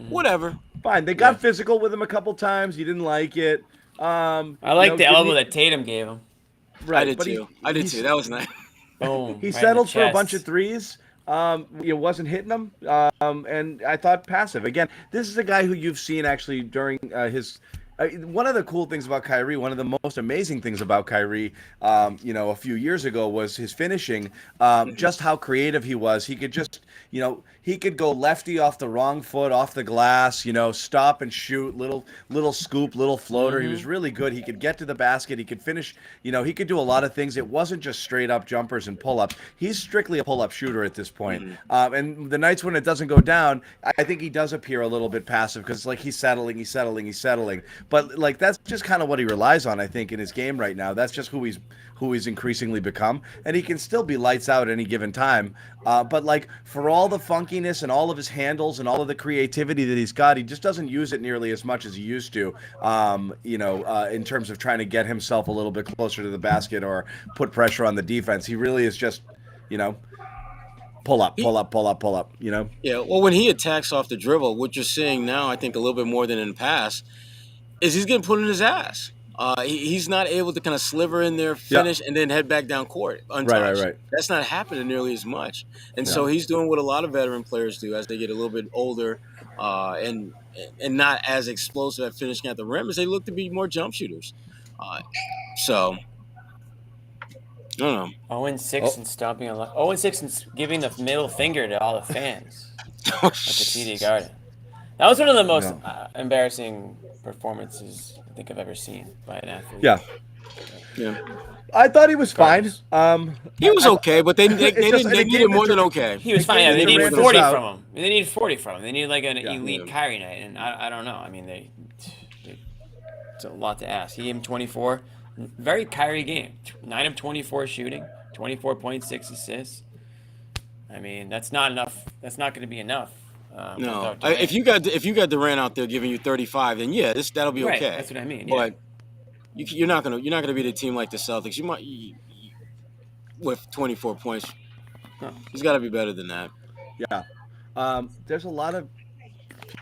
whatever. Fine. They got physical with him a couple times. He didn't like it. I like the elbow that Tatum gave him. Right, I did but too. I did too. That was nice. Boom. he right settled in the for a bunch of chest. threes. It wasn't hitting them, and I thought passive. Again, this is a guy who you've seen actually during his. One of the cool things about Kyrie, one of the most amazing things about Kyrie, a few years ago was his finishing. Just how creative he was. He could just, he could go lefty off the wrong foot, off the glass. Stop and shoot, little scoop, little floater. He was really good. He could get to the basket. He could finish. He could do a lot of things. It wasn't just straight up jumpers and pull ups. He's strictly a pull up shooter at this point. And the nights when it doesn't go down, I think he does appear a little bit passive because like he's settling. But like that's just kind of what he relies on, I think, in his game right now. That's just who he's increasingly become, and he can still be lights out at any given time. But like for all the funkiness and all of his handles and all of the creativity that he's got, he just doesn't use it nearly as much as he used to. In terms of trying to get himself a little bit closer to the basket or put pressure on the defense, he really is just, pull up. Yeah. Well, when he attacks off the dribble, what you're seeing now, I think a little bit more than in the past, is he's getting put in his ass. He's not able to kind of sliver in there, finish, and then head back down court untouched. Right. That's not happening nearly as much. And so he's doing what a lot of veteran players do as they get a little bit older and not as explosive at finishing at the rim as they look to be more jump shooters. So, I don't know. 0-6 and stomping on 0-6 and giving the middle finger to all the fans at the TD Garden. That was one of the most embarrassing performances I think I've ever seen by an athlete. Yeah. I thought he was fine. He was okay, but they needed more than okay. He was fine. Yeah, they needed 40 from him. They needed 40 from him. They needed like an elite Kyrie night, and I don't know. I mean, it's a lot to ask. He gave him 24. Very Kyrie game. 9 of 24 shooting, 24.6 assists. I mean, that's not enough. That's not going to be enough. No, if you got Durant out there giving you 35, then that'll be okay. That's what I mean. But you're not gonna beat a team like the Celtics. You might with 24 points. He's got to be better than that. Yeah. There's a lot of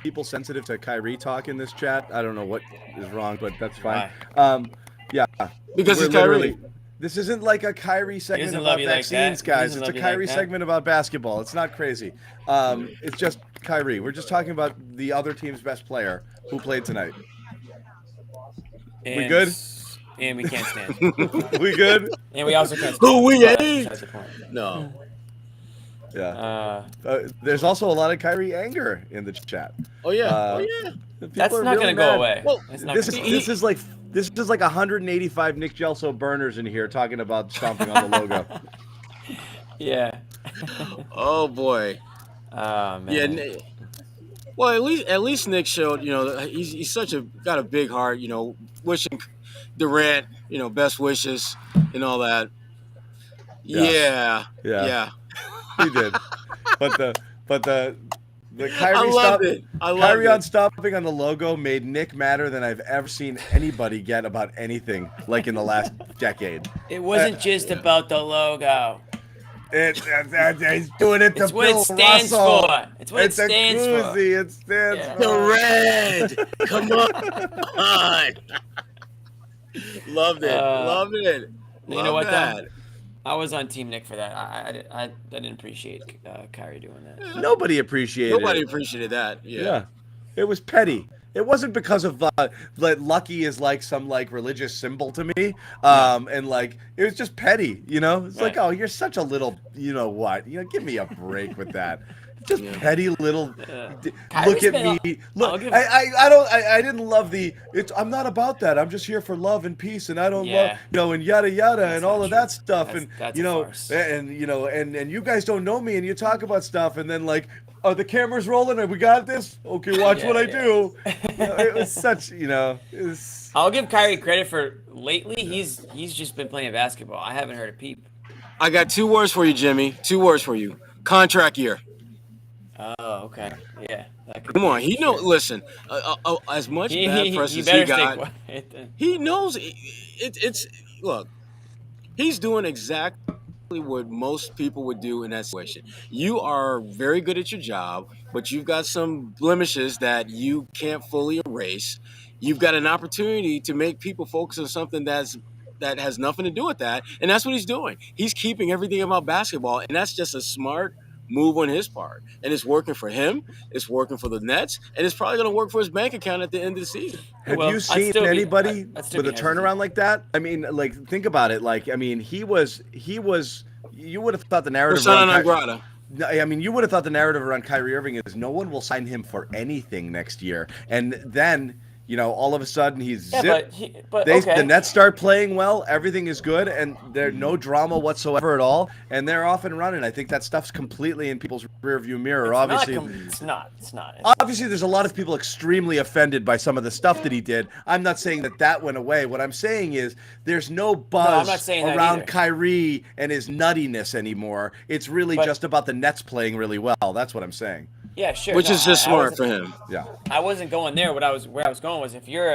people sensitive to Kyrie talk in this chat. I don't know what is wrong, but that's fine. Yeah. Because it's Kyrie. This isn't like a Kyrie segment about vaccines, guys. It's a Kyrie segment about basketball. It's not crazy. It's just Kyrie. We're just talking about the other team's best player who played tonight. We good? And we can't stand. We good? And we also can't stand. Who we ain't? No. Yeah. There's also a lot of Kyrie anger in the chat. Oh yeah. That's not going to go away. Well, this is like 185 Nick Gelso burners in here talking about stomping on the logo. Yeah. Oh boy. Man. Yeah. Well, at least Nick showed, he's got a big heart, wishing Durant, best wishes and all that. Yeah. He did. But the Kyrie on stomping on the logo made Nick madder than I've ever seen anybody get about anything like in the last decade. It wasn't just about the logo. He's doing it to It's what Bill it stands Russell. for. It's what it stands for. It stands for The red. Come on. Loved it. Loved it. You know what, though? I was on Team Nick for that. I didn't appreciate Kyrie doing that. Nobody appreciated that. Yeah. It was petty. It wasn't because of lucky is like some like religious symbol to me. And like it was just petty, It's like, oh, you're such a little, what? Give me a break with that. Just petty little. Look at me. Look, I didn't love the. I'm not about that. I'm just here for love and peace, and I don't love and yada yada and all of that stuff, that's and you guys don't know me, and you talk about stuff, and then like, are the cameras rolling? And we got this. Okay, watch what I do. It was such, I'll give Kyrie credit for lately. He's just been playing basketball. I haven't heard a peep. I got 2 words for you, Jimmy. 2 words for you. Contract year. Oh, okay. Yeah. That could Come be on, for he sure. listen. As much bad press He as better he stay got, quiet then. he knows it's look. He's doing exactly what most people would do in that situation. You are very good at your job, but you've got some blemishes that you can't fully erase. You've got an opportunity to make people focus on something that has nothing to do with that, and that's what he's doing. He's keeping everything about basketball, and that's just a smart move on his part. And it's working for him, it's working for the Nets, and it's probably going to work for his bank account at the end of the season. Have you Well, seen anybody I'd still with be a hesitant. turnaround like that? I mean, like, think about it. Like, I mean, he was. You would have thought the narrative Persona around non grata. I mean, you would have thought the narrative around Kyrie Irving is no one will sign him for anything next year, and then all of a sudden he's Yeah, zip. but The okay. Nets start playing well, everything is good, and there's no drama whatsoever at all, and they're off and running. I think that stuff's completely in people's rearview mirror. It's not. Obviously, It's not. It's not. obviously, there's a lot of people extremely offended by some of the stuff that he did. I'm not saying that went away. What I'm saying is there's no I'm buzz not saying that around either. Kyrie and his nuttiness anymore. It's really But- just about the Nets playing really well. That's what I'm saying. Yeah, sure. Which no, is just I smart wasn't- for him. Yeah. I wasn't going there. Where I was going was if you're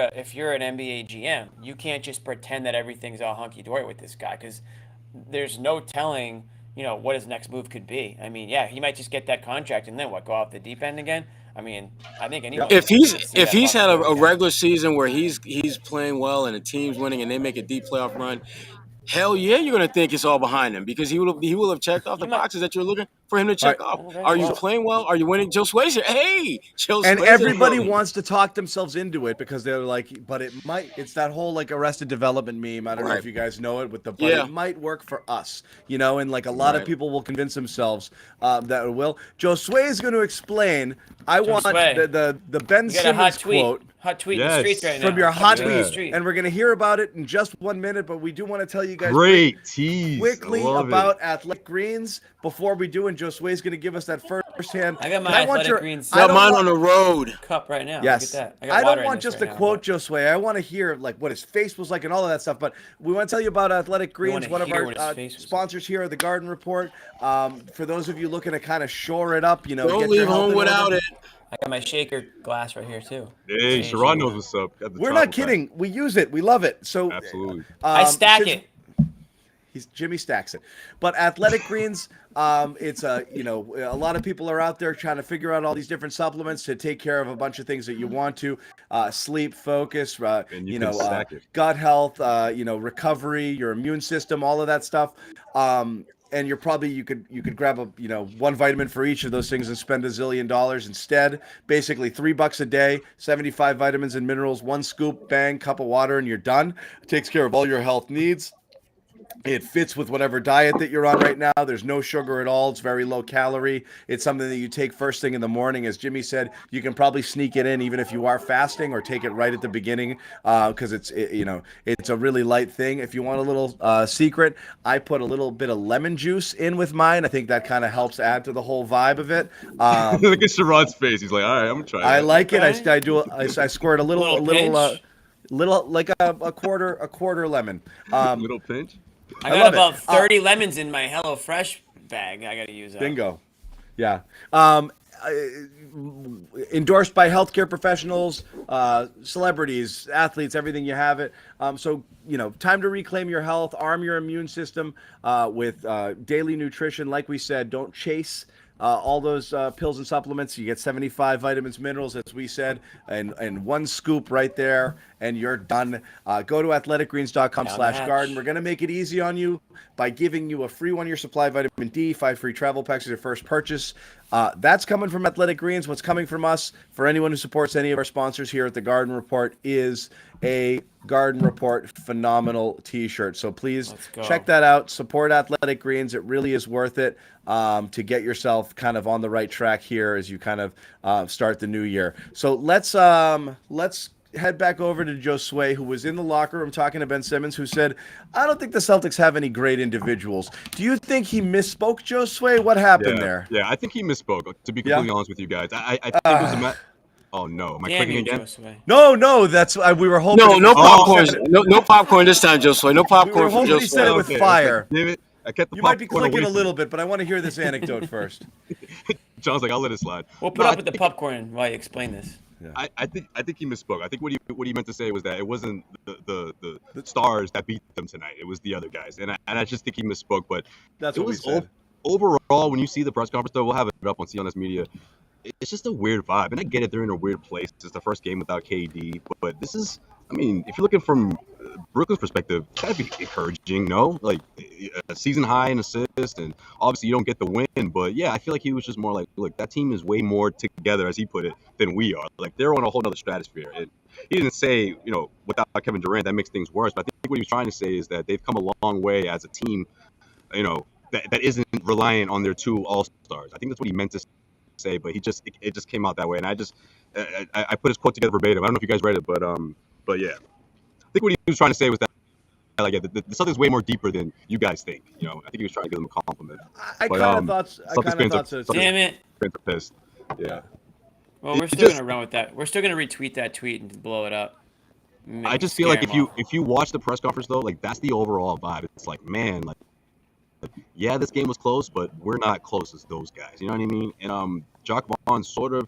an NBA GM, you can't just pretend that everything's all hunky dory with this guy because there's no telling what his next move could be. I mean, yeah, he might just get that contract and then what, go off the deep end again. I mean, I think anyone. If could see if that he's had a possibility again. regular season where he's playing well and the team's winning and they make a deep playoff run, hell yeah, you're gonna think it's all behind him because he will have checked off the might- boxes that you're looking for him to check off. Okay, Are you well- playing well? Are you winning? Josue's here. Hey, Josue's And in the everybody building. wants to talk themselves into it because they're like, but it's that whole like Arrested Development meme. I don't know Right. if you guys know it with the, but Yeah. it might work for us, and like a lot of Right. people will convince themselves that it will. Josue is going to explain. I want Josue. the Ben You got a hot Simmons tweet. quote Hot tweet in Yes. the streets right now. from your hot tweet in the tweet, street. and we're going to hear about it in just 1 minute, but we do want to tell you guys Great tease. quickly I love about it. Athletic Greens before we do, and Josue is going to give us that firsthand. I got my And want Athletic Greens I Got don't mine want- on the road. cup right now. Yes. Look at that. I got don't water in want this just right to now, quote but- Josue. I want to hear like what his face was like and all of that stuff. But we want to tell you about Athletic Greens, wanna one of hear our what his face was like. sponsors here at the Garden Report. For those of you looking to kind of shore it up, Don't get your leave health home in without order. it. I got my shaker glass right here too. Hey, See, Sherrod see. knows what's up. At the We're top not of that. kidding. We use it. We love it. So Absolutely. I stack since- it. Jimmy stacks it. But Athletic Greens, it's a lot of people are out there trying to figure out all these different supplements to take care of a bunch of things that you want to sleep, focus, And you can stack it. gut health, recovery, your immune system, all of that stuff. And you could grab one vitamin for each of those things and spend $1 zillion instead. Basically $3 a day, 75 vitamins and minerals, one scoop, bang, cup of water, and you're done. It takes care of all your health needs. It fits with whatever diet that you're on right now. There's no sugar at all. It's very low calorie. It's something that you take first thing in the morning. As Jimmy said, you can probably sneak it in even if you are fasting, or take it right at the beginning because it's a really light thing. If you want a little secret, I put a little bit of lemon juice in with mine. I think that kind of helps add to the whole vibe of it. Look at Sherrod's face. He's like, all right, I'm gonna try. I that. like it. Okay. I squirt a little pinch? like a quarter lemon. Little pinch. I I got love it. about 30 lemons in my HelloFresh bag. I got to use that. Bingo. Yeah. Endorsed by healthcare professionals, celebrities, athletes, everything. You have it. So time to reclaim your health, arm your immune system with daily nutrition. Like we said, don't chase all those pills and supplements. You get 75 vitamins, minerals, as we said, and one scoop right there, and you're done. Go to athleticgreens.com/garden. We're going to make it easy on you by giving you a free 1-year supply of vitamin D, 5 free travel packs at your first purchase. That's coming from Athletic Greens. What's coming from us, for anyone who supports any of our sponsors here at the Garden Report, is a Garden Report phenomenal t-shirt. So please check that out. Support Athletic Greens. It really is worth it to get yourself kind of on the right track here as you kind of start the new year. So let's head back over to Josue, who was in the locker room talking to Ben Simmons, who said, I don't think the Celtics have any great individuals. Do you think he misspoke, Josue? What happened there? Yeah, I think he misspoke, to be completely honest with you guys. I think it was oh, no. Am I Damn clicking you, again? Josue. No, that's we were hoping. No it was- popcorn. No popcorn this time, Josue. No We popcorn were for hoping he said it Josue. with fire. Damn it. I kept the You might be popcorn away clicking a from little me. bit, but I want to hear this anecdote first. John's like, I'll let it slide. We'll put up with the popcorn while you explain this. I think he misspoke. I think what he meant to say was that it wasn't the Stars that beat them tonight. It was the other guys, and I just think he misspoke. But That's it what we was said. Overall, when you see the press conference, though, we'll have it up on CLNS Media. It's just a weird vibe, and I get it. They're in a weird place. It's the first game without KD, but this is. I mean, if you're looking from Brooklyn's perspective, it's gotta be encouraging, no? Like a season high in assists, and obviously you don't get the win, but yeah, I feel like he was just more like, look, that team is way more together, as he put it, than we are. Like they're on a whole other stratosphere. And he didn't say, without Kevin Durant, that makes things worse. But I think what he was trying to say is that they've come a long way as a team, that isn't reliant on their two all-stars. I think that's what he meant to say, but it just came out that way, and I put his quote together verbatim. I don't know if you guys read it, but yeah, I think what he was trying to say was that the Celtics is way more deeper than you guys think. I think he was trying to give them a compliment. I kind of thought so. Damn it! Fans are pissed. Yeah. Well, we're still gonna run with that. We're still gonna retweet that tweet and blow it up. I just feel like if you watch the press conference though, like that's the overall vibe. It's like, man, like yeah, this game was close, but we're not close as those guys. You know what I mean? And Jacques Vaughn sort of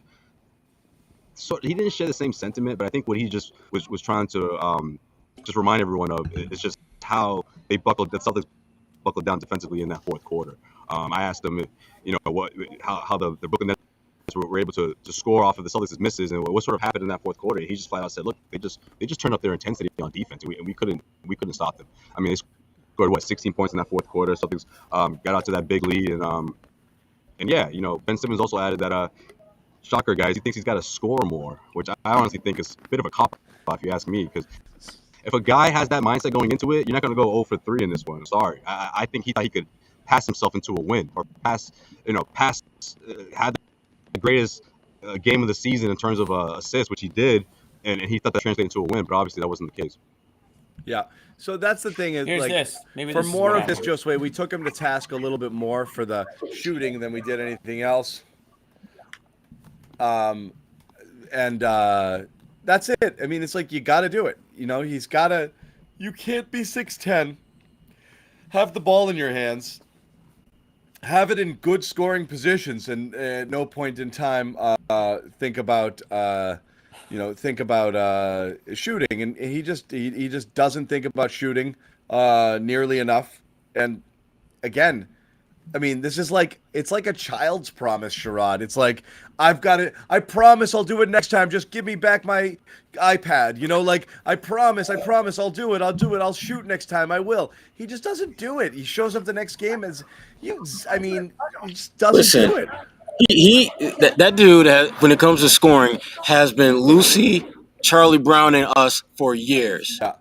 he didn't share the same sentiment, but I think what he just was trying to just remind everyone of is just how the Celtics buckled down defensively in that fourth quarter. I asked him, how the Brooklyn Nets were able to score off of the Celtics' misses and what sort of happened in that fourth quarter. He just flat out said, look, they just turned up their intensity on defense, and we couldn't stop them. I mean, they scored 16 points in that fourth quarter. Celtics got out to that big lead, and yeah, Ben Simmons also added that shocker, guys, he thinks he's got to score more, which I honestly think is a bit of a cop-out if you ask me, because if a guy has that mindset going into it, you're not going to go 0 for 3 in this one. Sorry. I think he thought he could pass himself into a win or had the greatest game of the season in terms of assists, which he did, and he thought that translated into a win, but obviously that wasn't the case. Yeah. So that's the thing is, Here's like, this. Maybe for this more of this, Josue, we took him to task a little bit more for the shooting than we did anything else. That's it. I mean, it's like you got to do it. He's got to. You can't be 6'10", have the ball in your hands, have it in good scoring positions, and at no point in time think about shooting. And he just doesn't think about shooting nearly enough. And again, I mean, this is it's like a child's promise, Sherrod. It's like, I've got it. I promise I'll do it next time. Just give me back my iPad. I promise I'll do it. I'll shoot next time. I will. He just doesn't do it. He shows up the next game he just doesn't do it. That dude, when it comes to scoring, has been Lucy, Charlie Brown, and us for years. Yeah.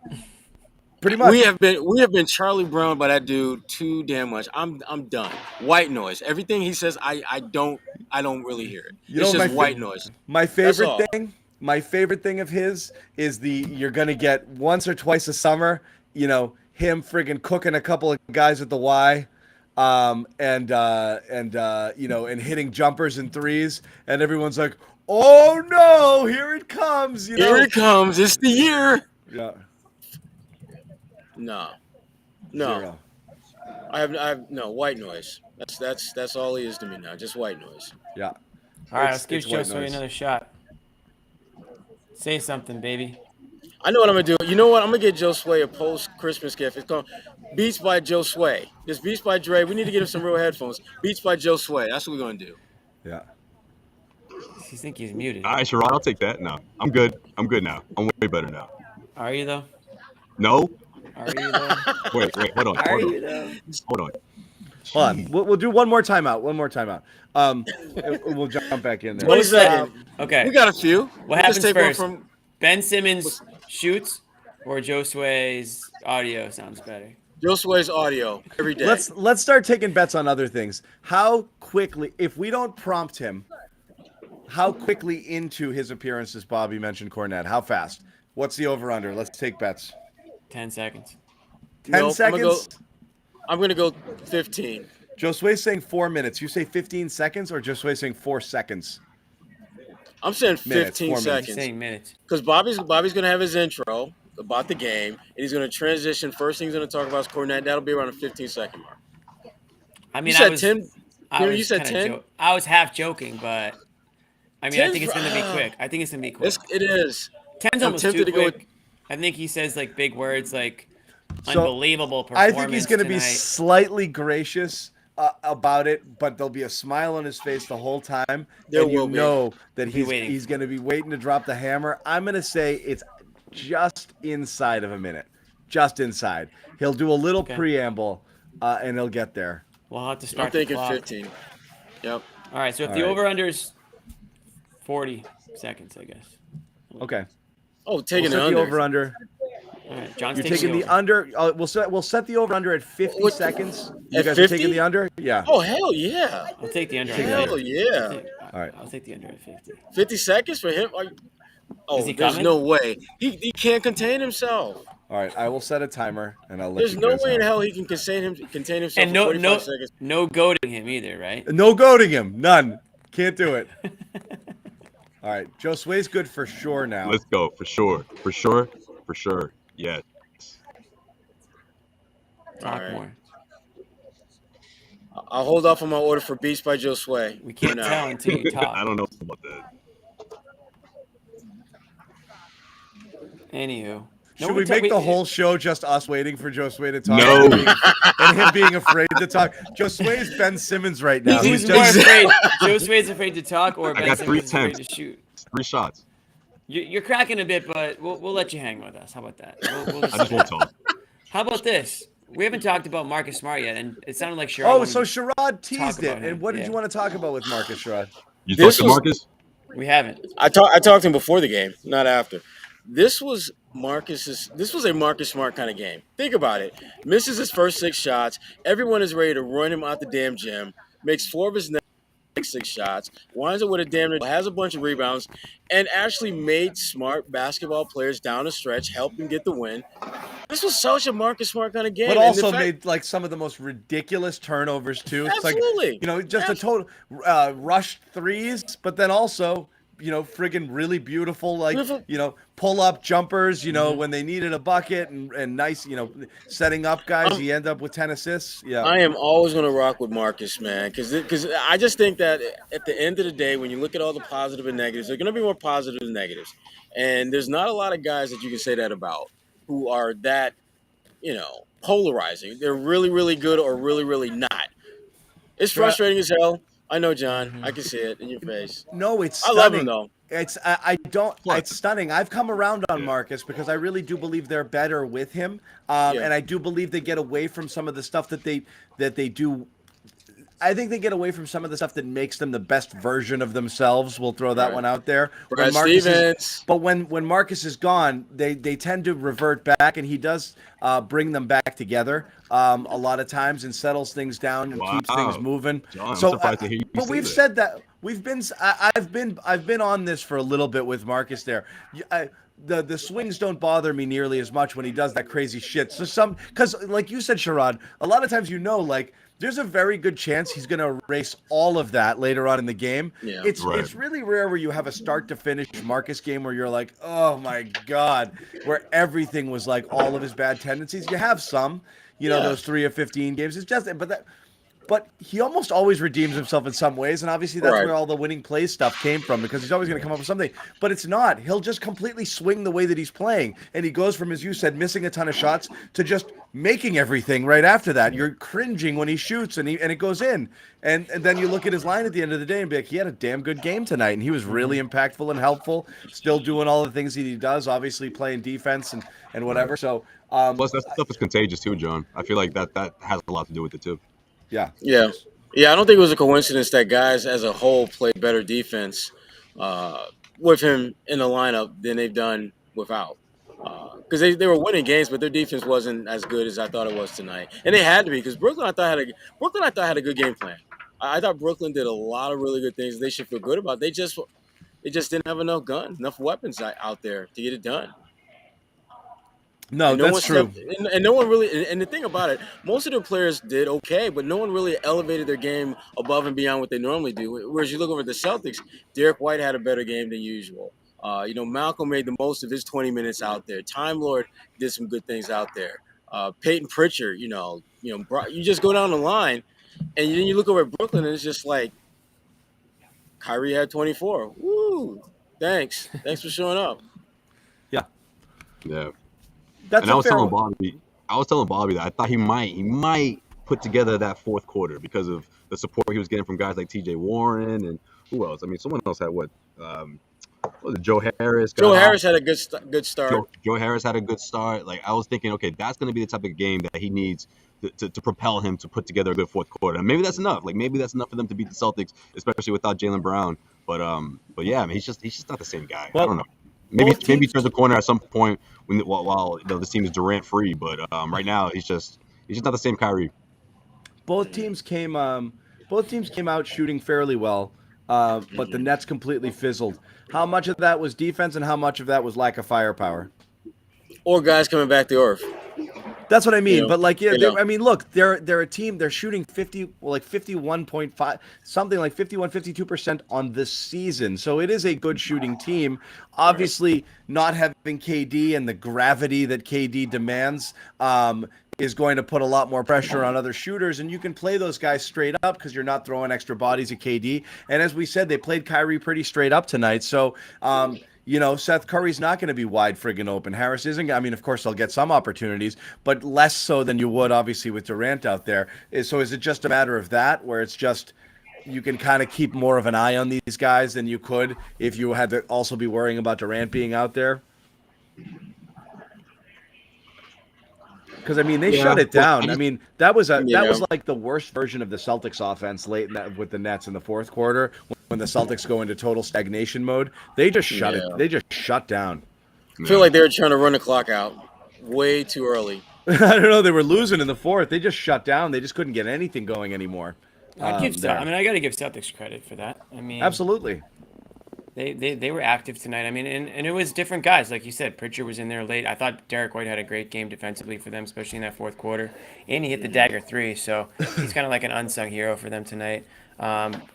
Pretty much. We have been Charlie Brown by that dude too damn much. I'm done. White noise. Everything he says, I don't really hear it. It's just white noise. My favorite thing of his is you're gonna get once or twice a summer, him friggin' cooking a couple of guys at the Y, and hitting jumpers and threes, and everyone's like, oh no, here it comes. Here it comes. It's the year. Yeah. No. Zero. I have no white noise. That's all he is to me now. Just white noise. Yeah. All right, let's give Josue another shot. Say something, baby. I know what I'm gonna do. You know what? I'm gonna get Josue a post-Christmas gift. It's called Beats by Josue. This Beats by Dre. We need to get him some real headphones. Beats by Josue. That's what we're gonna do. Yeah. You think he's muted? All right, Sherrod, I'll take that. No, I'm good. I'm good now. I'm way better now. Are you though? No. Are you though? Wait, hold on. Hold on. We'll do one more timeout. We'll jump back in there. 20 seconds. Okay. We got a few. What happens take first? one from Ben Simmons shoots, or Josue's audio sounds better? Josue's audio every day. Let's start taking bets on other things. How quickly, if we don't prompt him, how quickly into his appearances Bobby mentioned Cornet? How fast? What's the over/under? Let's take bets. 10 seconds. 10 seconds? I'm going to go 15. Josue's saying 4 minutes. You say 15 seconds, or Josue saying 4 seconds? I'm saying 15 minutes, seconds. He's saying minutes. Because Bobby's going to have his intro about the game, and he's going to transition. First thing he's going to talk about is Cornet. That'll be around a 15-second mark. I mean, You said was, 10. I was You said kinda 10. I was half joking, but I mean, I 10's think it's going to be quick. I think it's going to be quick. It is. 10's I'm almost too tempted to go with. quick. I think he says like big words like So unbelievable performance I think he's going to be tonight. slightly gracious about it, but there'll be a smile on his face the whole time, There and you will be. know that waiting. he's going to be waiting to drop the hammer. I'm going to say it's just inside of a minute, just inside. He'll do a little preamble, and he'll get there. We'll have to start I'm thinking the clock. 15. Yep. All right, so if All the right. over-under is 40 seconds, I guess. Okay. Oh, taking We'll set the the under. over-under. All right, John's You're taking the over. under. We'll set the over-under at 50 What- seconds. You at guys 50? are taking the under? Yeah. Oh, hell yeah. I'll take the under. Take on the that. Hell yeah. All right. I'll take the under at 50. 50 seconds for him? Oh, Is he there's coming? no way. He can't contain himself. All right. I will set a timer, and I'll let There's you no guys way in know. hell he can contain himself And for 45 seconds. no goading him either, right? No goading him. None. Can't do it. All right. Josue's good for sure now. Let's go for sure. For sure. Yes. Talk All right. more. I'll hold off on my order for Beats by Josue. We can't for now. tell until you talk. I don't know about that. Anywho. Should we make the whole show just us waiting for Josue to talk? No. And him being afraid to talk. Josue's Ben Simmons right now. He's He's more just afraid. Josue's afraid to talk, or Ben got Simmons is 3 afraid to attempts. shoot. 3 shots. You're cracking a bit, but we'll let you hang with us. How about that? We'll I just won't talk. How about this? We haven't talked about Marcus Smart yet, and it sounded like Sherrod. Oh, so Sherrod teased it. about him, And what did yeah. you want to talk about with Marcus, Sherrod? You This talked to was- Marcus? We haven't. I talked to him before the game, not after. This was a Marcus Smart kind of game. Think about it. Misses his first 6 shots. Everyone is ready to run him out the damn gym. Makes 4 of his next 6 shots. Winds up with a damn near, has a bunch of rebounds, and actually made smart basketball players down the stretch, helped him get the win. This was such a Marcus Smart kind of game. But And also the fact- made like some of the most ridiculous turnovers too. It's Absolutely. like, just a total rushed threes, but then also, friggin' really beautiful, like, Beautiful. pull up jumpers, when they needed a bucket and nice, setting up guys. He ended up with 10 assists. Yeah. I am always going to rock with Marcus, man, because I just think that at the end of the day, when you look at all the positive and negatives, they're going to be more positive than negatives. And there's not a lot of guys that you can say that about who are that, polarizing. They're really, really good or really, really not. It's frustrating as hell. I know, John. I can see it in your face. No, it's I stunning. love him, though. I don't. It's stunning. I've come around on Marcus because I really do believe they're better with him, and I do believe they get away from some of the stuff that they do. I think they get away from some of the stuff that makes them the best version of themselves. We'll throw that Right. one out there. Brad Stevens. But when Marcus is gone, they tend to revert back, and he does bring them back together a lot of times and settles things down and keeps things moving. John, I'm surprised to hear you but say we've that. said that I've been on this for a little bit with Marcus there. The swings don't bother me nearly as much when he does that crazy shit. So because like you said, Sherrod, a lot of times like there's a very good chance he's going to erase all of that later on in the game. Yeah. It's really rare where you have a start to finish Marcus game where you're like, oh my God, where everything was like all of his bad tendencies. You have some, those 3 of 15 games. It's just, but he almost always redeems himself in some ways, and obviously that's Right. where all the winning plays stuff came from, because he's always going to come up with something. But it's not. He'll just completely swing the way that he's playing, and he goes from, as you said, missing a ton of shots to just making everything right after that. You're cringing when he shoots, and it goes in. And then you look at his line at the end of the day and be like, he had a damn good game tonight, and he was really impactful and helpful, still doing all the things that he does, obviously playing defense and whatever. So, Plus, that stuff is contagious too, John. I feel like that has a lot to do with it too. yeah. Yeah. I don't think it was a coincidence that guys as a whole played better defense with him in the lineup than they've done without. Because they were winning games, but their defense wasn't as good as I thought it was tonight, and they had to be, because Brooklyn I thought had a good game plan. I thought Brooklyn did a lot of really good things they should feel good about. They just didn't have enough weapons out there to get it done. No, And that's true. And no one really. And the thing about it, most of their players did okay, but no one really elevated their game above and beyond what they normally do. Whereas you look over at the Celtics, Derek White had a better game than usual. Malcolm made the most of his 20 minutes out there. Time Lord did some good things out there. Peyton Pritchard, you just go down the line, And then you look over at Brooklyn, and it's just like Kyrie had 24. Woo! Thanks for showing up. Yeah. Yeah. That's and a I was fair telling one. Bobby that I thought he might put together that fourth quarter because of the support he was getting from guys like T.J. Warren and who else? I mean, someone else had what was it Joe Harris? Joe Harris had a good start. Joe Harris had a good start. Like I was thinking, okay, that's going to be the type of game that he needs to propel him to put together a good fourth quarter. And maybe that's enough. Like maybe that's enough for them to beat the Celtics, especially without Jalen Brown. But yeah, I mean, he's just not the same guy. Well, I don't know. Maybe he turns the corner at some point while this team is Durant free. But right now he's just not the same Kyrie. Both teams came out shooting fairly well, but the Nets completely fizzled. How much of that was defense and how much of that was lack of firepower? Or guys coming back to earth. That's what I mean. You know, but like, yeah, you know. I mean, look, they're a team. They're shooting 51.5, something like 52% on this season. So it is a good shooting team. Obviously, not having KD and the gravity that KD demands is going to put a lot more pressure on other shooters. And you can play those guys straight up because you're not throwing extra bodies at KD. And as we said, they played Kyrie pretty straight up tonight. So, Seth Curry's not going to be wide friggin' open. Harris isn't. I mean, of course, they'll get some opportunities, but less so than you would, obviously, with Durant out there. So is it just a matter of that, where it's just you can kind of keep more of an eye on these guys than you could if you had to also be worrying about Durant being out there? Because I mean, they shut it down. I mean, that was like the worst version of the Celtics offense late in that, with the Nets in the fourth quarter when the Celtics go into total stagnation mode. They just shut it. They just shut down. I feel like they were trying to run the clock out way too early. I don't know. They were losing in the fourth. They just shut down. They just couldn't get anything going anymore. I got to give Celtics credit for that. I mean, absolutely. They were active tonight. I mean, and it was different guys. Like you said, Pritchard was in there late. I thought Derek White had a great game defensively for them, especially in that fourth quarter. And he hit the dagger three, so he's kind of like an unsung hero for them tonight.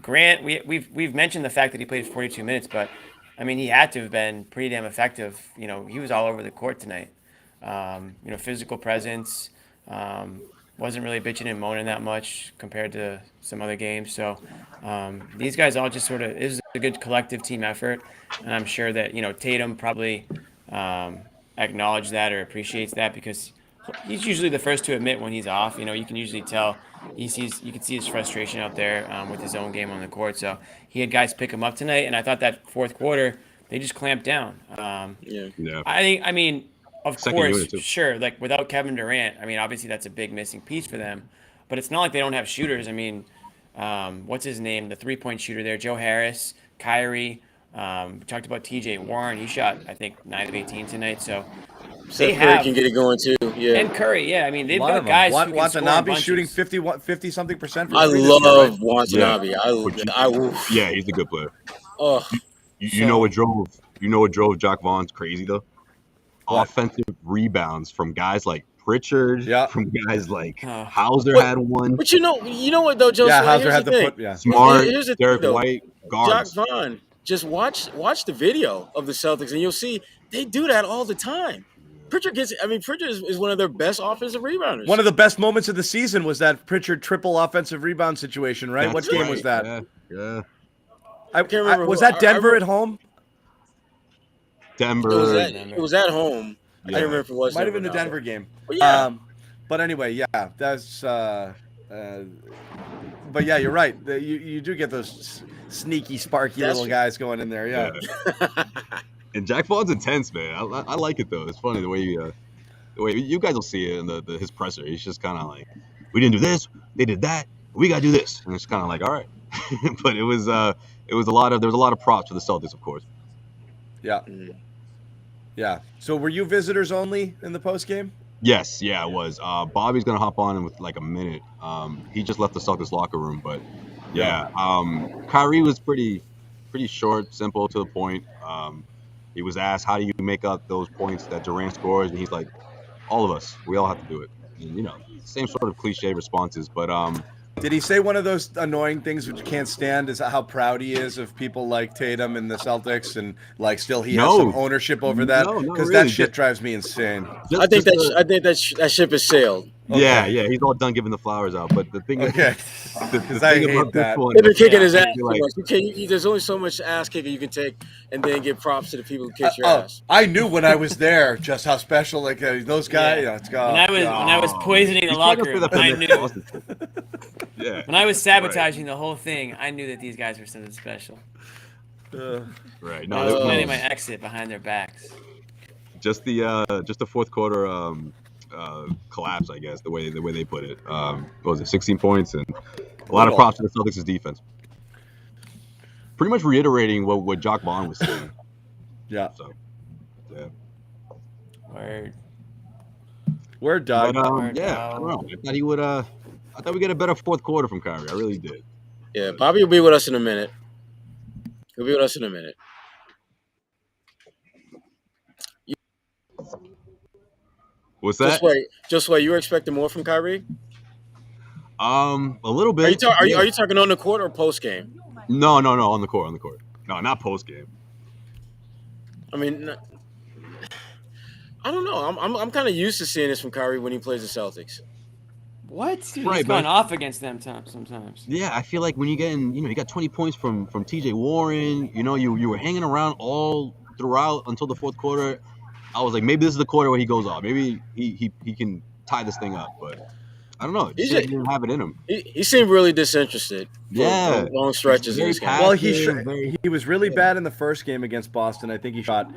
Grant, we've mentioned the fact that he played 42 minutes, but I mean, he had to have been pretty damn effective. You know, he was all over the court tonight. Physical presence. Wasn't really bitching and moaning that much compared to some other games. So these guys all just sort of is a good collective team effort, and I'm sure that Tatum probably acknowledged that or appreciates that because he's usually the first to admit when he's off. You can usually tell you can see his frustration out there with his own game on the court. So he had guys pick him up tonight, and I thought that fourth quarter they just clamped down. I mean. Of course, sure. Like without Kevin Durant, I mean, obviously that's a big missing piece for them. But it's not like they don't have shooters. I mean, what's his name? The 3-point shooter there, Joe Harris, Kyrie. We talked about T.J. Warren. He shot, I think, 9 of 18 tonight. So they Curry can get it going too. Yeah. And Curry, yeah. I mean, they've got guys who can score in bunches. shooting 50-something%. I love Watanabe. Yeah, he's a good player. Oh, you know what drove Jock Vaughn's crazy though? Offensive rebounds from guys like Pritchard, from guys like Hauser had one. But you know what though, Josue? Yeah, Hauser had the Smart, Derek White, guards. Jock Vaughn, just watch the video of the Celtics, and you'll see they do that all the time. Pritchard is one of their best offensive rebounders. One of the best moments of the season was that Pritchard triple offensive rebound situation, right? What game was that? Yeah. I can't remember. Was that Denver at home? Denver. It was at home. Yeah. I don't remember if it was. Might have been the Denver game. Well, yeah. But anyway, yeah, that's. But yeah, you're right. You do get those sneaky, sparky little guys going in there. Yeah. And Jack Vaughn's intense, man. I like it though. It's funny the way you guys will see it in his presser. He's just kind of like, we didn't do this, they did that, we gotta do this, and it's kind of like, all right. But there was a lot of props for the Celtics, of course. Yeah. Yeah. So were you visitors only in the post game? Yes. Yeah, it was. Bobby's gonna hop on in with like a minute. He just left the Celtics locker room, but yeah. Kyrie was pretty short, simple, to the point. He was asked, "How do you make up those points that Durant scores?" And he's like, "All of us. We all have to do it." And, same sort of cliche responses, but Did he say one of those annoying things which you can't stand is how proud he is of people like Tatum and the Celtics and like still he has some ownership over that? Because that shit drives me insane. I think that ship has sailed. Yeah, he's all done giving the flowers out. But the thing is, the Because thing I hate about that. this one, They've been kicking his I ass feel too like, much. There's only so much ass kicking you can take, and then give props to the people who kick your ass. I knew when I was there just how special those guys. Yeah. Let's go. When I was poisoning the he's trying to locker say room, that for I next knew. positive. Yeah. When I was sabotaging the whole thing, I knew that these guys were something special. Right. I No, was this planning one, my exit behind their backs. just the fourth quarter collapse, I guess, the way they put it. What was it, 16 points, and a lot of props to the Celtics' defense. Pretty much reiterating what Jock Vaughn was saying. Yeah. So, yeah. Word, dog. But I don't know. I thought he would. I thought we'd get a better fourth quarter from Kyrie. I really did. Yeah, Bobby will be with us in a minute. He'll be with us in a minute. What's that? Just wait. You were expecting more from Kyrie? A little bit. Are you talking on the court or post game? No, on the court. No, not post game. I mean, I don't know. I'm kind of used to seeing this from Kyrie when he plays the Celtics. What? Dude, Right, he's but- going off against them sometimes. Yeah, I feel like when you get in, you got 20 points from TJ Warren. You were hanging around all throughout until the fourth quarter. I was like, maybe this is the quarter where he goes off. Maybe he can tie this thing up, but I don't know. He didn't have it in him. He seemed really disinterested. For long stretches in this game. Well, he was really bad in the first game against Boston. I think he shot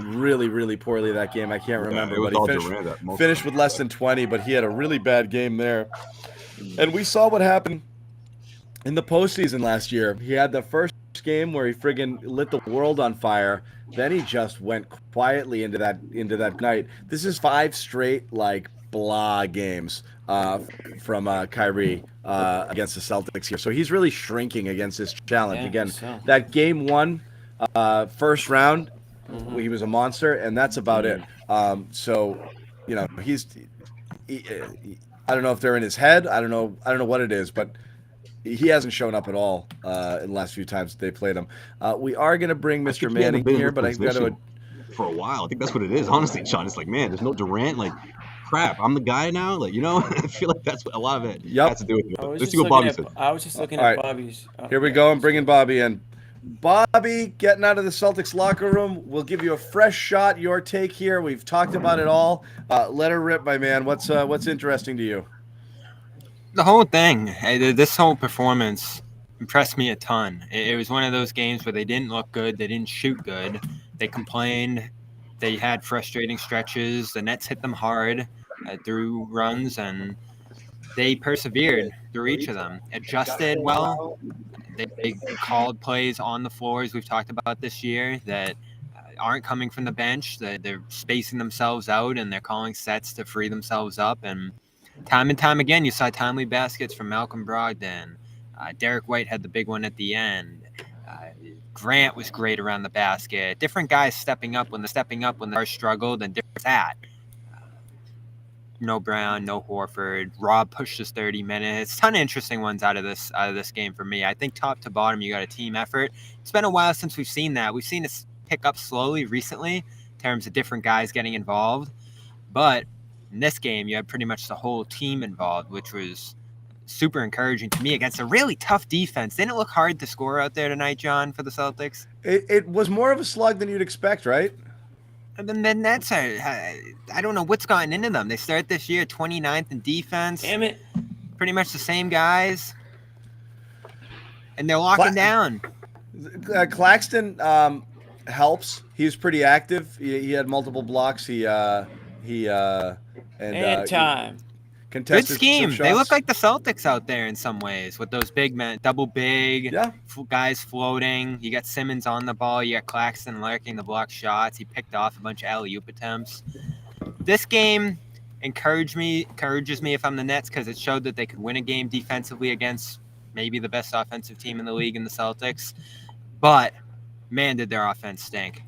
really, really poorly that game. I can't remember, it was but all he Durant finished with less than 20, but he had a really bad game there. And we saw what happened in the postseason last year. He had the first game where he friggin' lit the world on fire. Then he just went quietly into that night. This is 5 straight blah games from Kyrie against the Celtics here. So he's really shrinking against this challenge. Yeah, Again, so. that game 1 first round, he was a monster, and that's about it. So, he's I don't know if they're in his head. I don't know what it is, but he hasn't shown up at all in the last few times they played him. We are going to bring Mr. Manning here, but I've got to... For a while. I think that's what it is, honestly, Sean. It's like, man, there's no Durant. Crap, I'm the guy now. I feel like that's what a lot of it has to do with it. Let's see what Bobby said. I was just looking at Bobby's. Here we go. I'm bringing Bobby in. Bobby, getting out of the Celtics locker room. We'll give you a fresh shot. Your take here. We've talked about it all. Let her rip, my man. What's interesting to you? The whole thing. This whole performance impressed me a ton. It was one of those games where they didn't look good. They didn't shoot good. They complained. They had frustrating stretches. The Nets hit them hard through runs, and they persevered through each of them. Adjusted well. They called plays on the floors we've talked about this year that aren't coming from the bench. They're spacing themselves out, and they're calling sets to free themselves up. And time again, you saw timely baskets from Malcolm Brogdon. Derek White had the big one at the end. Grant was great around the basket. Different guys stepping up when they struggled, and different that. No Brown, no Horford. Rob pushed us 30 minutes. Ton of interesting ones out of this game for me. I think top to bottom, you got a team effort. It's been a while since we've seen that. We've seen it pick up slowly recently in terms of different guys getting involved. But in this game, you had pretty much the whole team involved, which was super encouraging to me against a really tough defense. Didn't it look hard to score out there tonight, John, for the Celtics? It was more of a slug than you'd expect, right? And then the Nets I don't know what's gotten into them. They start this year 29th in defense. Damn it. Pretty much the same guys. And they're locking down. Claxton helps. He was pretty active. He had multiple blocks. And time. Good scheme. They look like the Celtics out there in some ways with those big men, double big guys floating. You got Simmons on the ball. You got Claxton lurking the block shots. He picked off a bunch of alley-oop attempts. This game encourages me if I'm the Nets because it showed that they could win a game defensively against maybe the best offensive team in the league in the Celtics. But, man, did their offense stink.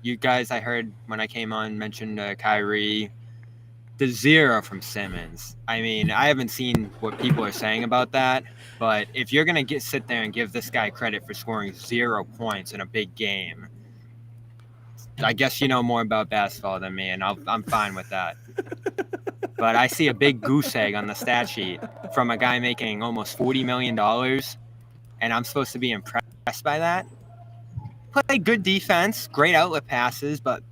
You guys, I heard when I came on, mentioned Kyrie. The 0 from Simmons. I mean, I haven't seen what people are saying about that, but if you're going to sit there and give this guy credit for scoring 0 points in a big game, I guess you know more about basketball than me, and I'm fine with that. But I see a big goose egg on the stat sheet from a guy making almost $40 million, and I'm supposed to be impressed by that. Played good defense, great outlet passes, but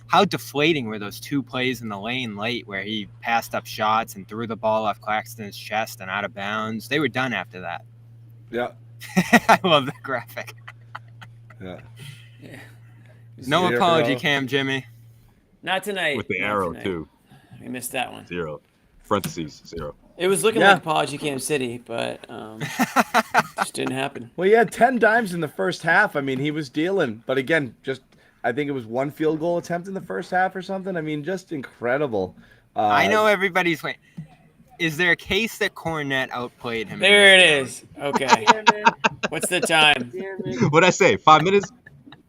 how deflating were those 2 plays in the lane late where he passed up shots and threw the ball off Claxton's chest and out of bounds? They were done after that. Yeah. I love the graphic. Yeah. No apology, Cam Jimmy. Not tonight. With the Not arrow, tonight. too. We missed that one. 0. Parentheses, 0. It was looking Yeah. like apology Cam City, but just didn't happen. Well, he had 10 dimes in the first half. I mean, he was dealing. But again, I think it was 1 field goal attempt in the first half or something. I mean, just incredible. I know everybody's waiting. Is there a case that Cornet outplayed him? There it is. Okay. What's the time? What'd I say? 5 minutes?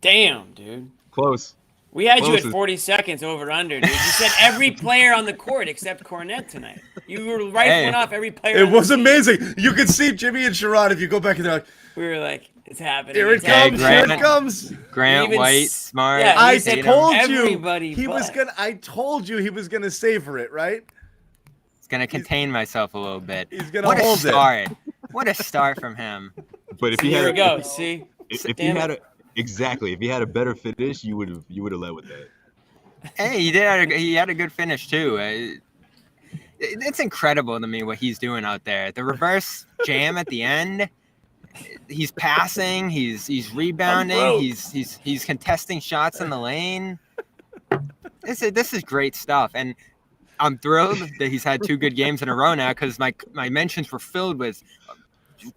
Damn, dude. Close. We had you at Close. 40 seconds over under, dude. You said every player on the court except Cornet tonight. You were rifling off every player. It on the was team. amazing. You could see Jimmy and Sherrod if you go back and they're like, We were like, it's happening. here it it's happening. comes, here Grant. it comes. Grant Even White, s- smart. yeah, I said told you everybody he was but. gonna. I told you he was gonna savor it, right? It's gonna contain myself a little bit. He's gonna What a hold it. start! What a start from him. But if he Here had we go. See? if he Damn had it. if he had a better finish, you would have led with that. Hey, he had a good finish too. It's incredible to me what he's doing out there. The reverse jam at the end. He's passing. He's rebounding. He's contesting shots in the lane. This is great stuff, and I'm thrilled that he's had 2 good games in a row now because my mentions were filled with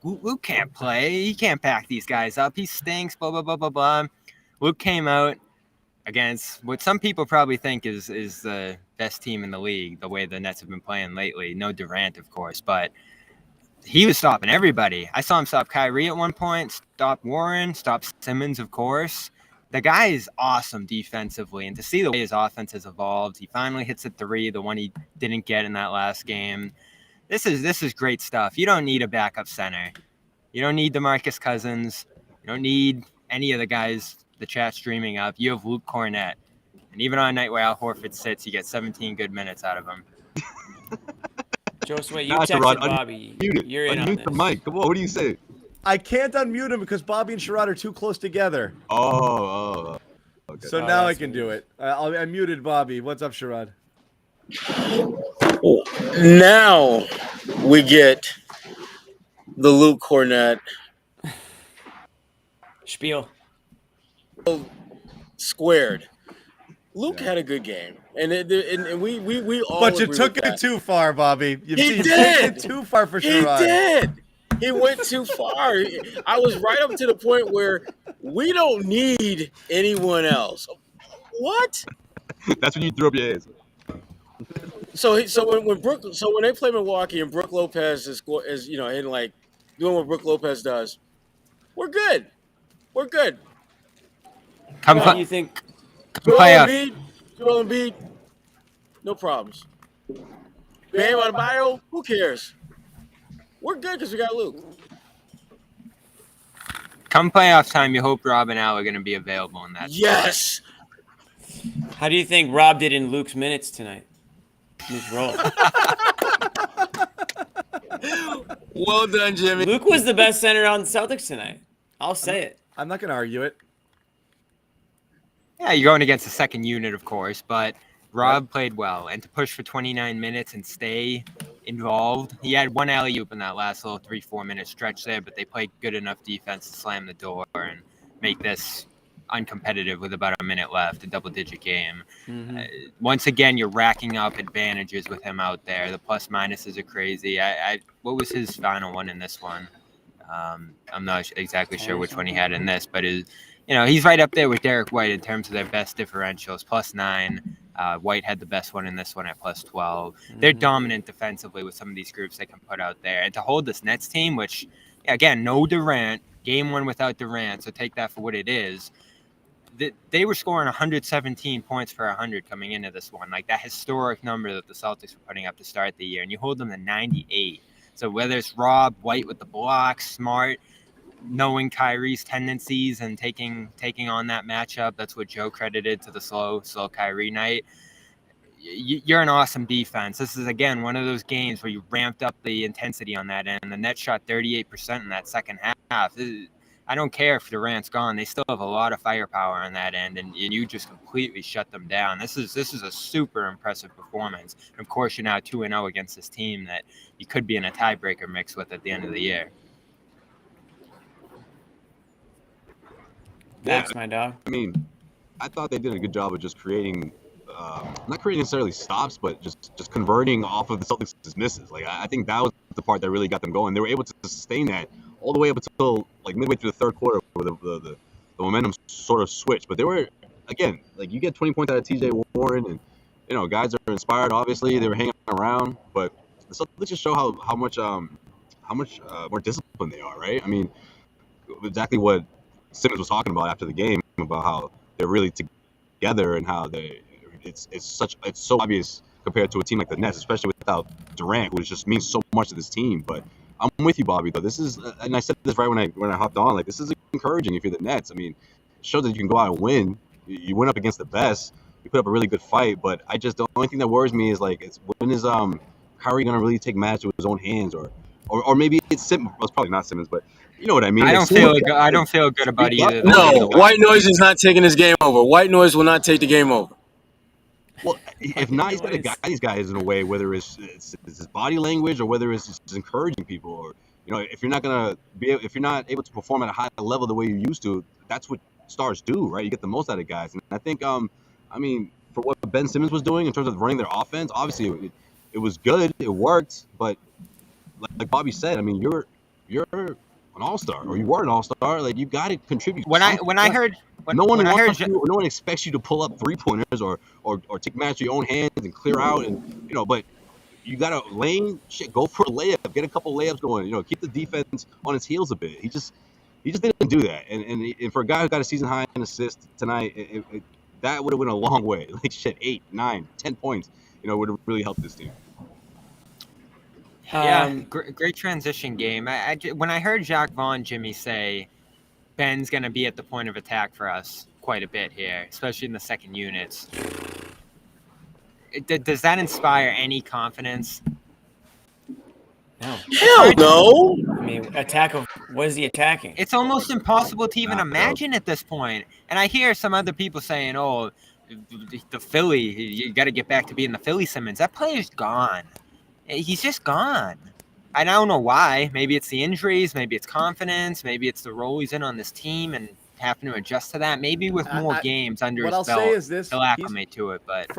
Luke can't play. He can't back these guys up. He stinks. Blah blah blah blah blah. Luke came out against what some people probably think is the best team in the league, the way the Nets have been playing lately. No Durant, of course, but he was stopping everybody. I saw him stop Kyrie at one point, stop Warren, stop Simmons, of course. The guy is awesome defensively, and to see the way his offense has evolved, he finally hits a 3, the one he didn't get in that last game. This is great stuff. You don't need a backup center. You don't need DeMarcus Cousins. You don't need any of the guys the chat's dreaming of. You have Luke Cornet. And even on a night where Al Horford sits, you get 17 good minutes out of him. Josue, you Nah, texted Sherrod, Bobby. You're in on Unmute this. the mic. Come on, what do you say? I can't unmute him because Bobby and Sherrod are too close together. Oh. Okay. So Oh, now I that's can weird. do it. I muted Bobby. What's up, Sherrod? Now we get the Luke Cornet Spiel. squared. Luke had a good game, and we all. But you agree took with it that. too far, Bobby. You He took did. it too far for He Sherrod. did. He went too far. I was right up to the point where we don't need anyone else. What? That's when you threw up your hands. So when they play Milwaukee and Brook Lopez is in like doing what Brook Lopez does, we're good. We're good. Come What do you think? play up. Joel Embiid, no problems. Bam Adebayo, who cares? We're good because we got Luke. Come playoff time, you hope Rob and Al are going to be available in that. Yes. How do you think Rob did in Luke's minutes tonight? His role. Well done, Jimmy. Luke was the best center on the Celtics tonight. I'll say it. I'm not going to argue it. Yeah, you're going against the second unit, of course, but Rob played well. And to push for 29 minutes and stay involved, he had one alley-oop in that last little 3-4 minute stretch there, but they played good enough defense to slam the door and make this uncompetitive with about a minute left, a double-digit game. Mm-hmm. Once again, you're racking up advantages with him out there. The plus-minuses are crazy. What was his final one in this one? I'm not exactly sure which one he had in this, but he's right up there with Derek White in terms of their best differentials, +9. White had the best one in this one at +12. Mm-hmm. They're dominant defensively with some of these groups they can put out there. And to hold this Nets team, which, again, no Durant, game 1 without Durant, so take that for what it is. They were scoring 117 points per 100 coming into this one, like that historic number that the Celtics were putting up to start the year, and you hold them to 98. So whether it's Rob, White with the blocks, Smart, knowing Kyrie's tendencies and taking on that matchup. That's what Joe credited to the slow Kyrie night. You're an awesome defense. This is, again, one of those games where you ramped up the intensity on that end. The Nets shot 38% in that second half. I don't care if Durant's gone. They still have a lot of firepower on that end, and you just completely shut them down. This is a super impressive performance. And of course, you're now 2-0 against this team that you could be in a tiebreaker mix with at the end of the year. Thanks, my dog. I mean, I thought they did a good job of just creating, not creating necessarily stops, but just converting off of the Celtics' misses. Like, I think that was the part that really got them going. They were able to sustain that all the way up until like midway through the third quarter, where the momentum sort of switched. But they were, again, like, you get 20 points out of TJ Warren, and guys are inspired. Obviously, they were hanging around, but the Celtics just show how much more disciplined they are, right? I mean, exactly what Simmons was talking about after the game, about how they're really together and how it's so obvious compared to a team like the Nets, especially without Durant, which just means so much to this team. But I'm with you, Bobby, though. This is, and I said this right when I hopped on, like, this is encouraging if you're the Nets. I mean, it shows that you can go out and win. You went up against the best. You put up a really good fight, but the only thing that worries me is, like, when is Kyrie gonna really take matters to his own hands, or maybe it's Simmons. Well, it's probably not Simmons, but you know what I mean. I don't feel good about either. No, White Noise is not taking his game over. White Noise will not take the game over. Well, if not, he's got to guide these guys in a way, whether it's his body language or whether it's just encouraging people, or if you're not able to perform at a high level the way you used to, that's what stars do, right? You get the most out of guys, and I think, I mean, for what Ben Simmons was doing in terms of running their offense, obviously it was good, it worked, but like Bobby said, I mean, you're an all-star, or you were an all-star. Like, you got to contribute. No one expects you to pull up three-pointers or take matters to your own hands and clear out, and but you got to go for a layup, get a couple layups going. Keep the defense on its heels a bit. He just didn't do that, and for a guy who got a season high in assists tonight, that would have went a long way. Like, 8, 9, 10 points, would have really helped this team. Yeah, great transition game. When I heard Jacques Vaughn, Jimmy, say Ben's going to be at the point of attack for us quite a bit here, especially in the second units, does that inspire any confidence? No. Hell no. I mean, what is he attacking? It's almost impossible to even imagine at this point. And I hear some other people saying, oh, the Philly, you got to get back to being the Philly Simmons. That player's gone. He's just gone. I don't know why. Maybe it's the injuries. Maybe it's confidence. Maybe it's the role he's in on this team and having to adjust to that. Maybe with more games under his belt, he'll acclimate to it. But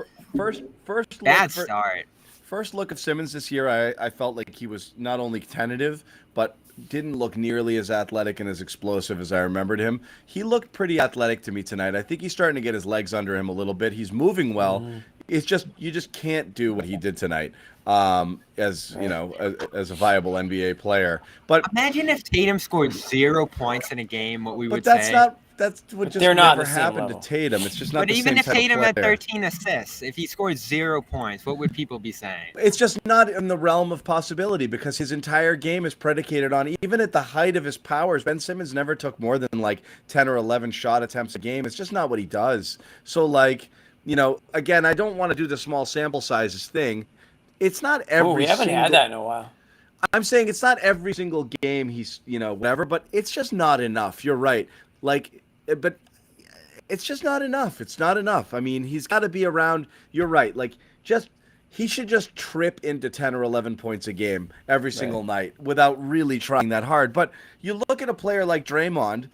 start. First look of Simmons this year, I felt like he was not only tentative, but didn't look nearly as athletic and as explosive as I remembered him. He looked pretty athletic to me tonight. I think he's starting to get his legs under him a little bit. He's moving well. Mm-hmm. It's just, you just can't do what he did tonight as a viable NBA player. But imagine if Tatum scored 0 points in a game, what we would say. That's what just never happened to Tatum. It's just not but the even same if type Tatum of had player. 13 assists, if he scored 0 points, what would people be saying? It's just not in the realm of possibility because his entire game is predicated on, even at the height of his powers, Ben Simmons never took more than like 10 or 11 shot attempts a game. It's just not what he does. So, like, again, I don't want to do the small sample sizes thing. It's not every we haven't had that in a while. I'm saying it's not every single game he's, whatever, but it's just not enough. You're right. Like, but it's just not enough. It's not enough. I mean, he's got to be around. You're right. Like, he should just trip into 10 or 11 points a game every single night without really trying that hard. But you look at a player like Draymond,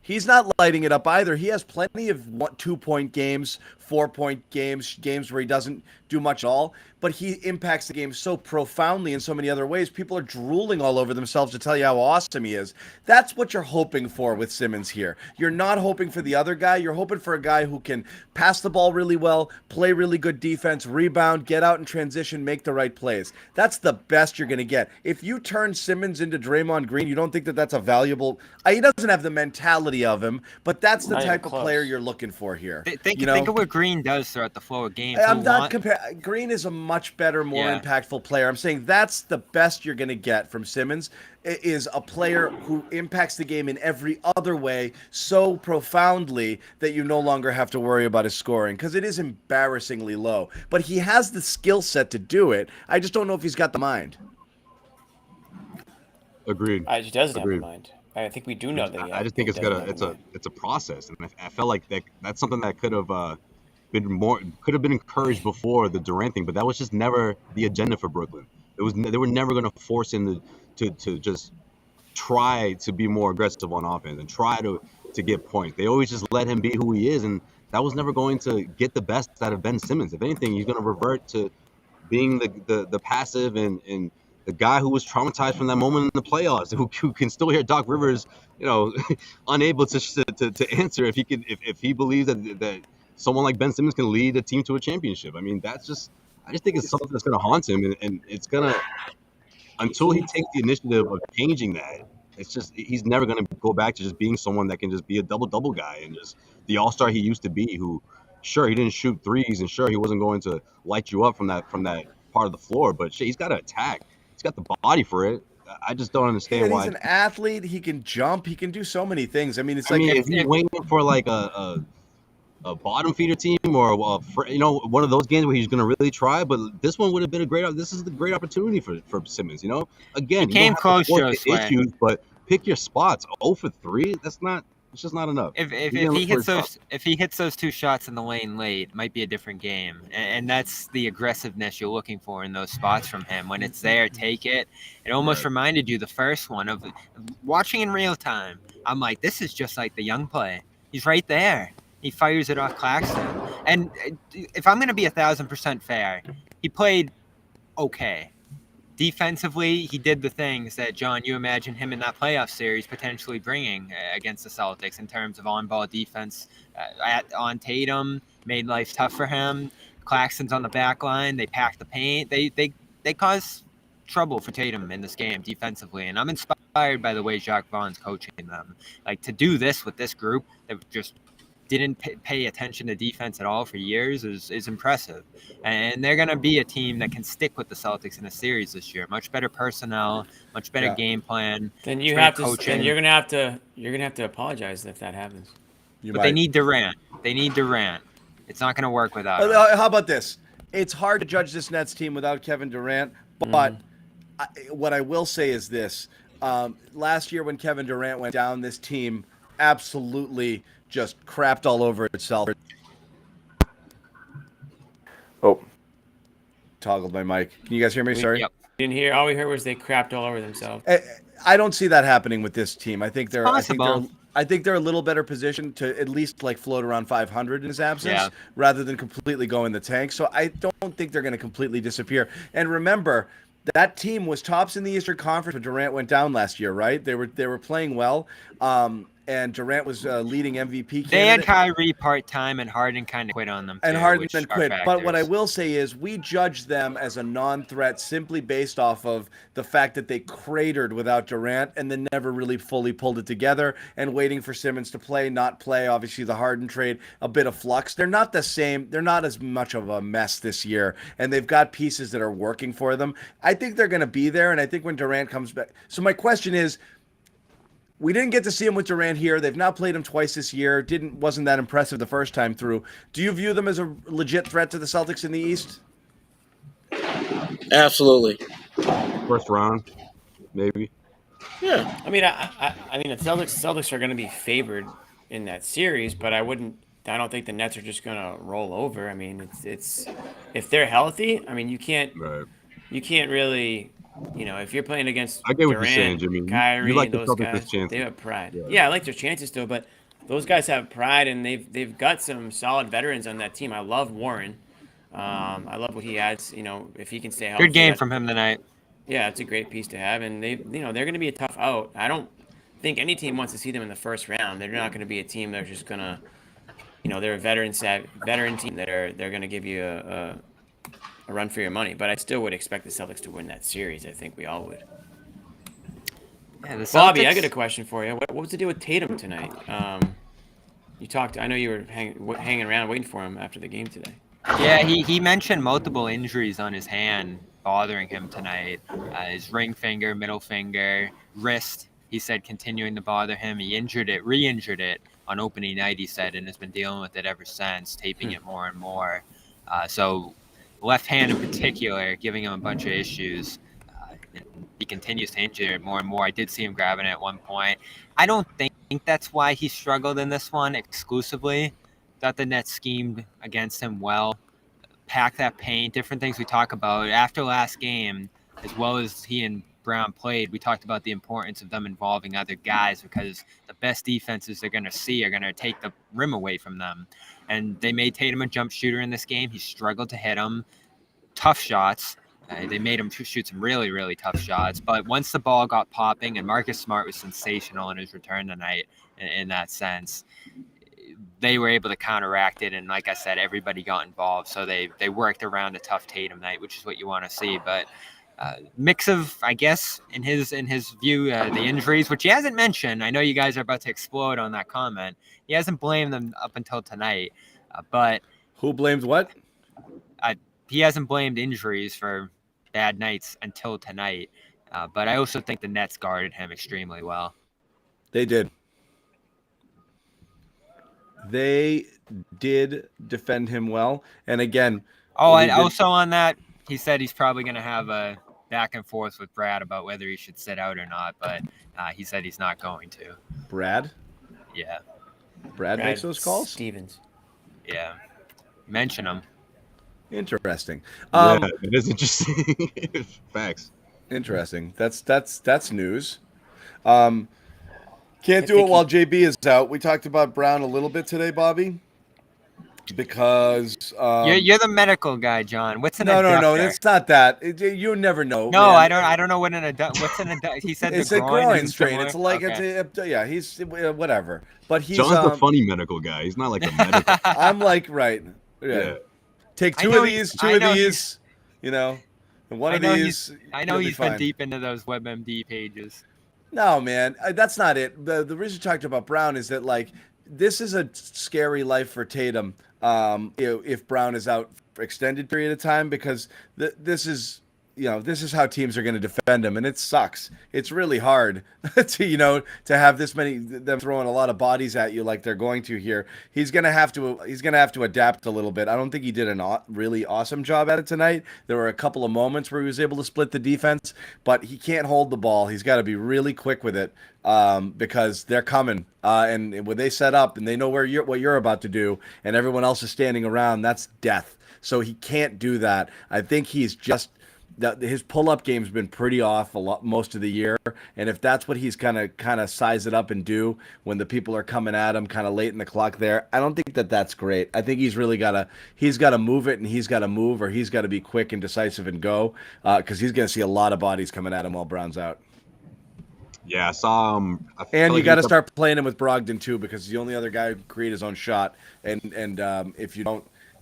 he's not lighting it up either. He has plenty of 2-point games, 4-point games where he doesn't do much at all, but he impacts the game so profoundly in so many other ways. People are drooling all over themselves to tell you how awesome he is. That's what you're hoping for with Simmons here. You're not hoping for the other guy. You're hoping for a guy who can pass the ball really well, play really good defense, rebound, get out in transition, make the right plays. That's the best you're going to get. If you turn Simmons into Draymond Green, you don't think that that's a valuable... He doesn't have the mentality slightly of him, but that's the Not even type of close. player you're looking for here. Think of what Green does throughout the flow of games. I'm not comparing. Green is a much better, more impactful player. I'm saying that's the best you're going to get from Simmons, is a player who impacts the game in every other way so profoundly that you no longer have to worry about his scoring, because it is embarrassingly low. But he has the skill set to do it. I just don't know if he's got the mind. Agreed. He doesn't have a mind. I think we do know that. I just think it's a process, and I felt like that's something that could have been encouraged before the Durant thing, but that was just never the agenda for Brooklyn. They were never going to force him to just try to be more aggressive on offense and try to get points. They always just let him be who he is, and that was never going to get the best out of Ben Simmons. If anything, he's going to revert to being the passive and the guy who was traumatized from that moment in the playoffs, who can still hear Doc Rivers, unable to answer if he believes that someone like Ben Simmons can lead a team to a championship. I mean, I just think it's something that's going to haunt him, and it's going to, until he takes the initiative of changing that, it's just, he's never going to go back to just being someone that can just be a double guy and just the all-star he used to be, who, sure, he didn't shoot threes, and sure, he wasn't going to light you up from that part of the floor, but shit, he's got to attack. He's got the body for it. I just don't understand why. He's an athlete. He can jump. He can do so many things. I mean, if he's waiting for like a bottom feeder team or one of those games where he's going to really try, but this one would have been this is the great opportunity for Simmons. Again, he came close to issues, but pick your spots. 0 for 3. It's just not enough. If he hits those 2 shots in the lane late, it might be a different game. And that's the aggressiveness you're looking for in those spots from him. When it's there, take it. It almost reminded you the first one of watching in real time. I'm like, this is just like the young play. He's right there. He fires it off Claxton. And if I'm going to be 1,000% fair, he played okay. Defensively, he did the things that, John, you imagine him in that playoff series potentially bringing against the Celtics in terms of on-ball defense on Tatum, made life tough for him. Claxton's on the back line. They pack the paint. They cause trouble for Tatum in this game defensively, and I'm inspired by the way Jacques Vaughn's coaching them. Like, to do this with this group that just didn't pay attention to defense at all for years is impressive. And they're going to be a team that can stick with the Celtics in a series this year. Much better personnel, much better game plan. Then you're going to have to apologize if that happens. They need Durant. It's not going to work without him. How about this? It's hard to judge this Nets team without Kevin Durant, but what I will say is this. Last year when Kevin Durant went down, this team absolutely just crapped all over itself. Oh, toggled my mic. Can you guys hear me? Sorry. Yep. Didn't hear. All we heard was they crapped all over themselves. I don't see that happening with this team. I think they're possible. I think they're a little better positioned to at least like float around 500 in his absence rather than completely go in the tank. So I don't think they're going to completely disappear. And remember, that team was tops in the Eastern Conference when Durant went down last year, right? They were playing well. And Durant was leading MVP candidate. They had Kyrie part-time, and Harden kind of quit on them, too. And Harden then quit. But what I will say is we judge them as a non-threat simply based off of the fact that they cratered without Durant and then never really fully pulled it together, and waiting for Simmons to play, not play. Obviously, the Harden trade, a bit of flux. They're not the same. They're not as much of a mess this year, and they've got pieces that are working for them. I think they're going to be there, and I think when Durant comes back. So my question is, we didn't get to see him with Durant here. They've now played him twice this year. Wasn't that impressive the first time through. Do you view them as a legit threat to the Celtics in the East? Absolutely. First round, maybe. Yeah. I mean, I mean, the Celtics are going to be favored in that series, but I don't think the Nets are just going to roll over. I mean, it's if they're healthy. I mean, you can't really. If you're playing against I get what Durant, you're saying, Jimmy. Kyrie, You like those the guys, Celtics' chances. they have pride. Yeah. I like their chances still, but those guys have pride, and they've got some solid veterans on that team. I love Warren. I love what he adds. If he can stay healthy. Good game from him tonight. Yeah, it's a great piece to have, and they're going to be a tough out. I don't think any team wants to see them in the first round. They're not going to be a team that's just going to, they're a veteran team they're going to give you a run for your money. But I still would expect the Celtics to win that series. I think we all would. Yeah, the Bobby, I Celtics- got a question for you. What was the deal with Tatum tonight? You talked. I know you were hanging around waiting for him after the game today. Yeah, he mentioned multiple injuries on his hand bothering him tonight. His ring finger, middle finger, wrist. He said continuing to bother him. He re-injured it on opening night. He said, and has been dealing with it ever since, taping it more and more. So, left hand in particular, giving him a bunch of issues. He continues to injure it more and more. I did see him grabbing it at one point. I don't think that's why he struggled in this one exclusively. Thought the Nets schemed against him well, pack that paint, different things we talk about. After last game, as well as he and Brown played, we talked about the importance of them involving other guys because the best defenses they're going to see are going to take the rim away from them. And they made Tatum a jump shooter in this game. He struggled to hit them. Tough shots. They made him shoot some really, really tough shots. But once the ball got popping, and Marcus Smart was sensational in his return tonight in that sense, they were able to counteract it, and like I said, everybody got involved. So they worked around a tough Tatum night, which is what you want to see. But mix of, I guess, in his view, the injuries, which he hasn't mentioned. I know you guys are about to explode on that comment. He hasn't blamed them up until tonight, but Who blames what? he hasn't blamed injuries for bad nights until tonight. But I also think the Nets guarded him extremely well. They did. They did defend him well. And again, Oh, and also on that, he said he's probably going to have a back and forth with Brad about whether he should sit out or not, but he said he's not going to. Brad Yeah. makes those calls? Stevens. Yeah. Mention him. Interesting. Yeah, it is interesting. Facts. Interesting. That's news. Can't do it while JB is out. We talked about Brown a little bit today, Bobby, because You're the medical guy, John. What's an no, adductor? it's not that. You never know. No, man. I don't know what an adductor. What's an adductor? He said It's the a groin isn't strain. similar? It's like Okay. yeah. He's whatever. But he's John's the funny medical guy. He's not like a medical. I'm like right. Yeah. Take I two know of he's- these, two I of know these. You know, and one I of know these. I know you'll be he's been fine. deep into those WebMD pages. No, man, that's not it. The reason we talked about Brown is that like this is a scary life for Tatum. If Brown is out for extended period of time, because this is how teams are going to defend him, and it sucks. It's really hard to have this many them throwing a lot of bodies at you like they're going to here. He's gonna have to adapt a little bit. I don't think he did a really awesome job at it tonight. There were a couple of moments where he was able to split the defense, but he can't hold the ball. He's got to be really quick with it because they're coming. And when they set up and they know what you're about to do, and everyone else is standing around, that's death. So he can't do that. I think he's just. His pull-up game's been pretty off most of the year, and if that's what he's kind of size it up and do when the people are coming at him kind of late in the clock there, I don't think that's great. I think he's really got to move it, and he's got to move, or he's got to be quick and decisive and go because he's going to see a lot of bodies coming at him while Brown's out. Yeah, I saw him. And you got to start playing him with Brogdon too, because he's the only other guy who can create his own shot, and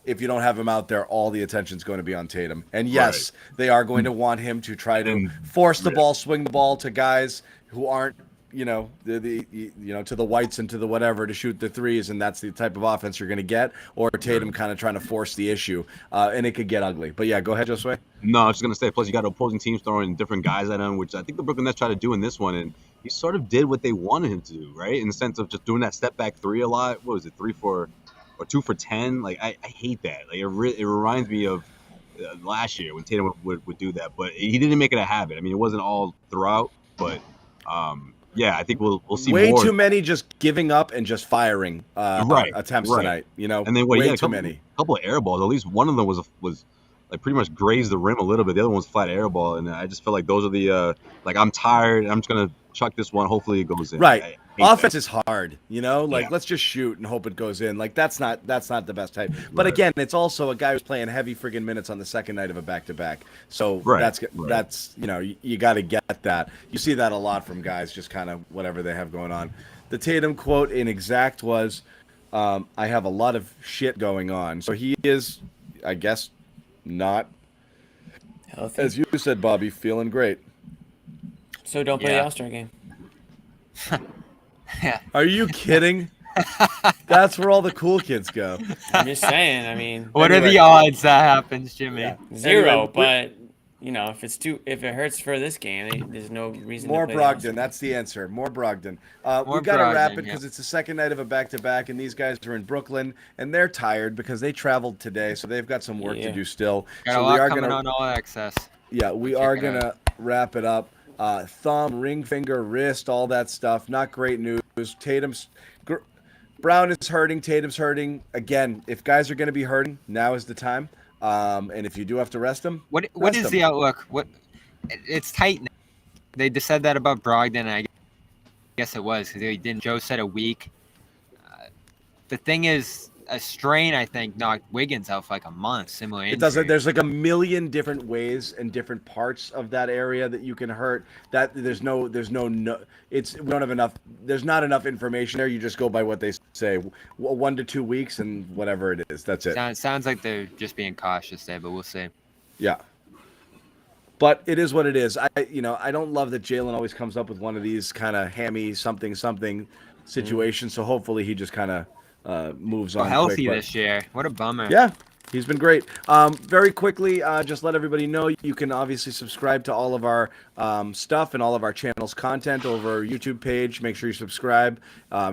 if you don't have him out there, all the attention's going to be on Tatum. And yes, they are going to want him to try to force the ball, swing the ball to guys who aren't, to the Whites and to the whatever to shoot the threes, and that's the type of offense you're going to get. Or Tatum kind of trying to force the issue, and it could get ugly. But yeah, go ahead, Josue. No, I was just going to say, plus you got opposing teams throwing different guys at him, which I think the Brooklyn Nets tried to do in this one, and he sort of did what they wanted him to do, right? In the sense of just doing that step back three a lot. What was it, 3 for 2 for 10? Like I hate that. Like it reminds me of last year when Tatum would do that, but he didn't make it a habit. I mean, it wasn't all throughout, but yeah, I think we'll see way more. too many just giving up and just firing attempts tonight. And then way a too many. couple of air balls. At least one of them was like pretty much grazed the rim a little bit. The other one was flat air ball, and I just feel like those are the I'm tired. I'm just gonna chuck this one. Hopefully it goes in. Right. Offense that. is hard, let's just shoot and hope it goes in. Like that's not the best type. But again, it's also a guy who's playing heavy friggin' minutes on the second night of a back-to-back. So that's you got to get that. You see that a lot from guys just kind of whatever they have going on. The Tatum quote in exact was, I have a lot of shit going on. So he is, I guess, not healthy. As you said, Bobby, feeling great. So don't play the All-Star game. Yeah. Are you kidding? That's where all the cool kids go. I'm just saying. I mean, What are the Anyway. odds that happens, Jimmy? Yeah. zero. Anyway, But if it hurts for this game, there's no reason more to play the Brogdon. That's the answer. More Brogdon. More We got to wrap Brogdon, it because yeah. it's the second night of a back-to-back, and these guys are in Brooklyn, and they're tired because they traveled today, so they've got some work to Yeah. do still. Got So a we lot are coming gonna, on All Access. yeah, we Check are it gonna wrap it up. Thumb, ring finger, wrist, all that stuff. Not great news. Brown is hurting. Tatum's hurting. Again, if guys are going to be hurting, now is the time. And if you do have to rest them, What rest is them. the outlook? It's tight now. They just said that about Brogdon, and I guess it was because they didn't. Joe said a week. The thing is, a strain, I think, knocked Wiggins out for like a month. Similar injury. It doesn't. There's like a million different ways and different parts of that area that you can hurt. That there's no. It's we don't have enough. There's not enough information there. You just go by what they say. 1 to 2 weeks and whatever it is. That's it. Sounds like they're just being cautious there, but we'll see. Yeah. But it is what it is. I don't love that Jalen always comes up with one of these kind of hammy something situations. So hopefully he just kind of moves on. Healthy quick, this year. What a bummer. Yeah, he's been great. Very quickly, just let everybody know you can obviously subscribe to all of our stuff and all of our channel's content over our YouTube page. Make sure you subscribe.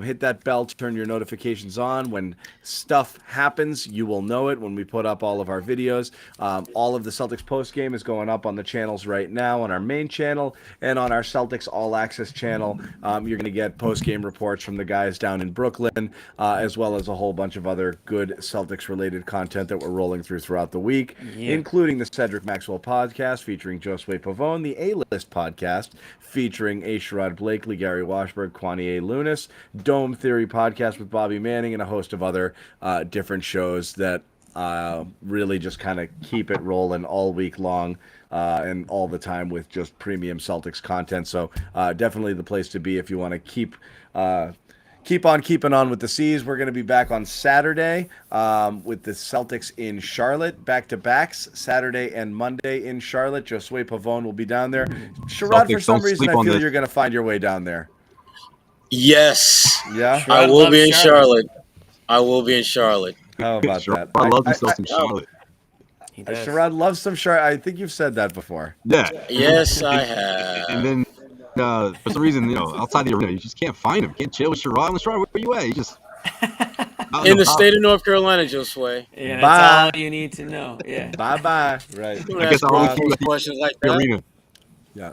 Hit that bell to turn your notifications on. When stuff happens, you will know it when we put up all of our videos. All of the Celtics postgame is going up on the channels right now, on our main channel and on our Celtics All Access channel. You're going to get postgame reports from the guys down in Brooklyn, as well as a whole bunch of other good Celtics-related content that we're rolling throughout the week, including the Cedric Maxwell podcast featuring Josue Pavon, the A-List podcast featuring Sherrod Blakely, Gary Washburn, Kwani A. Lunis, Dome Theory podcast with Bobby Manning, and a host of other different shows that really just kind of keep it rolling all week long and all the time with just premium Celtics content. So definitely the place to be if you want to keep on keeping on with the C's. We're going to be back on Saturday with the Celtics in Charlotte. Back-to-backs, Saturday and Monday in Charlotte. Josue Pavon will be down there. Sherrod, for some reason, I feel you're going to find your way down there. Yes. Yeah? Sherrod I will loves be in Charlotte. I will be in Charlotte. How about that? I love himself some Charlotte. He does. Sherrod loves some Charlotte. I think you've said that before. Yeah. Yes, I have. And then for some reason, outside the arena, you just can't find him. Can't chill with Sherrod. Sherrod, where you at? You just In the state of North Carolina, Josue. Yeah, Bye. that's all you need to know. Yeah. Bye-bye. Right. Don't I guess ask I'll grown folks questions like the that. arena. Yeah.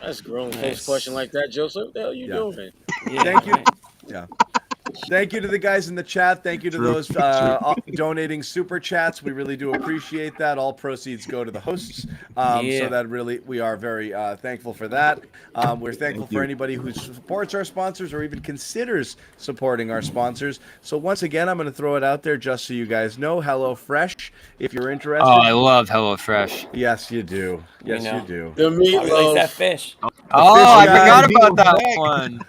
That's grown Nice. folks question like that, Joseph. What the hell you Yeah. doing? Yeah, Thank you. right. Yeah. Thank you to the guys in the chat. Thank you to those donating super chats. We really do appreciate that. All proceeds go to the hosts. So that really, we are very thankful for that. We're thankful for anybody who supports our sponsors or even considers supporting our sponsors. So once again, I'm going to throw it out there just so you guys know. HelloFresh, if you're interested. Oh, I love HelloFresh. Yes, you do. Yes, know. you do. The Probably likes that meatloaf. fish. Oh, I guy. forgot about that Meatloaf. one.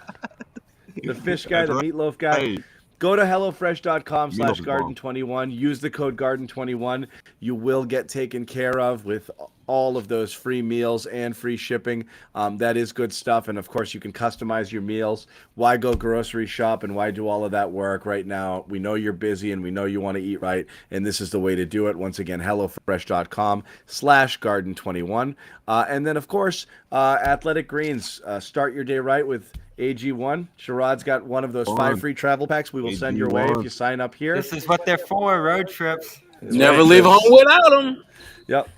The fish guy, the meatloaf guy. Hey. Go to HelloFresh.com Meatloaf is /Garden21. Use the code Garden21. You will get taken care of with all of those free meals and free shipping. That is good stuff. And, of course, you can customize your meals. Why go grocery shop and why do all of that work right now? We know you're busy and we know you want to eat right. And this is the way to do it. Once again, HelloFresh.com /Garden21. And then, of course, Athletic Greens. Start your day right with AG1. Sherrod's got one of those 5 free travel packs we will send your way if you sign up here. This is what they're for, road trips. Never leave home without them. Yep.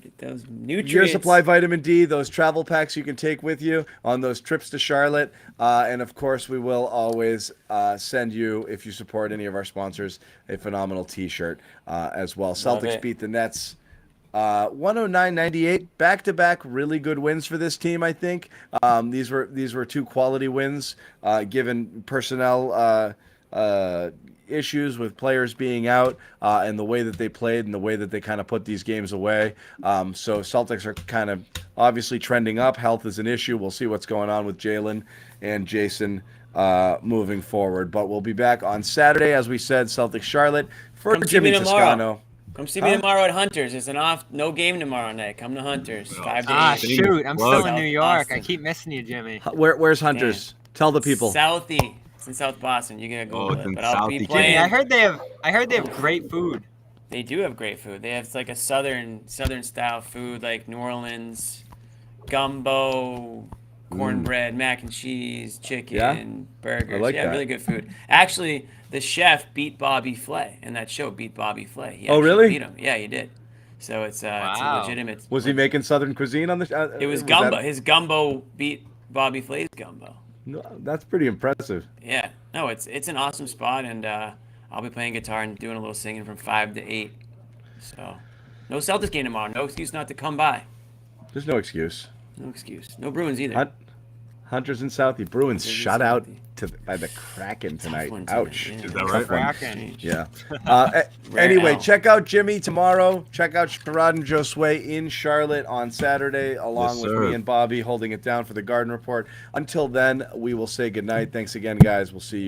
Get those nutrients. Year supply vitamin D, those travel packs you can take with you on those trips to Charlotte. And of course, we will always send you, if you support any of our sponsors, a phenomenal t-shirt as well. Celtics it. beat the Nets 109-98, back-to-back really good wins for this team, I think. These were 2 quality wins given personnel issues with players being out and the way that they played and the way that they kind of put these games away. So Celtics are kind of obviously trending up. Health is an issue. We'll see what's going on with Jalen and Jason moving forward. But we'll be back on Saturday, as we said, Celtics Charlotte for Come see me Jimmy tomorrow. Toscano. Come see me tomorrow at Hunters. It's no game tomorrow night. Come to Hunters, 5 to 8. Shoot, I'm still in New South York. Boston. I keep missing you, Jimmy. Where's Hunters? Tell the people. Southie. It's in South Boston. You're gonna Google it's in it, but I'll be Southie. playing. Jimmy, I heard they have great food. They do have great food. They have like a southern style food, like New Orleans, gumbo, cornbread, mac and cheese, chicken, burgers. I like that. Really good food. Actually, the chef beat Bobby Flay in that show. Beat Bobby Flay. He Oh, actually really? Beat him. Yeah, he did. So it's a legitimate. Was he making Southern cuisine on the? It was gumbo. His gumbo beat Bobby Flay's gumbo. No, that's pretty impressive. Yeah. No, it's an awesome spot, and I'll be playing guitar and doing a little singing from 5 to 8. So, no Celtics game tomorrow. No excuse not to come by. There's no excuse. No excuse. No Bruins either. Hunters and Southie. Bruins Hunters and shut out Southie. by the Kraken tonight. one tonight, Ouch. yeah. Is that right? Kraken. Yeah. Rare Anyway, L. check out Jimmy tomorrow. Check out Sherrod and Josue in Charlotte on Saturday, along Yes, with sir. me and Bobby holding it down for the Garden Report. Until then, we will say goodnight. Thanks again, guys. We'll see you.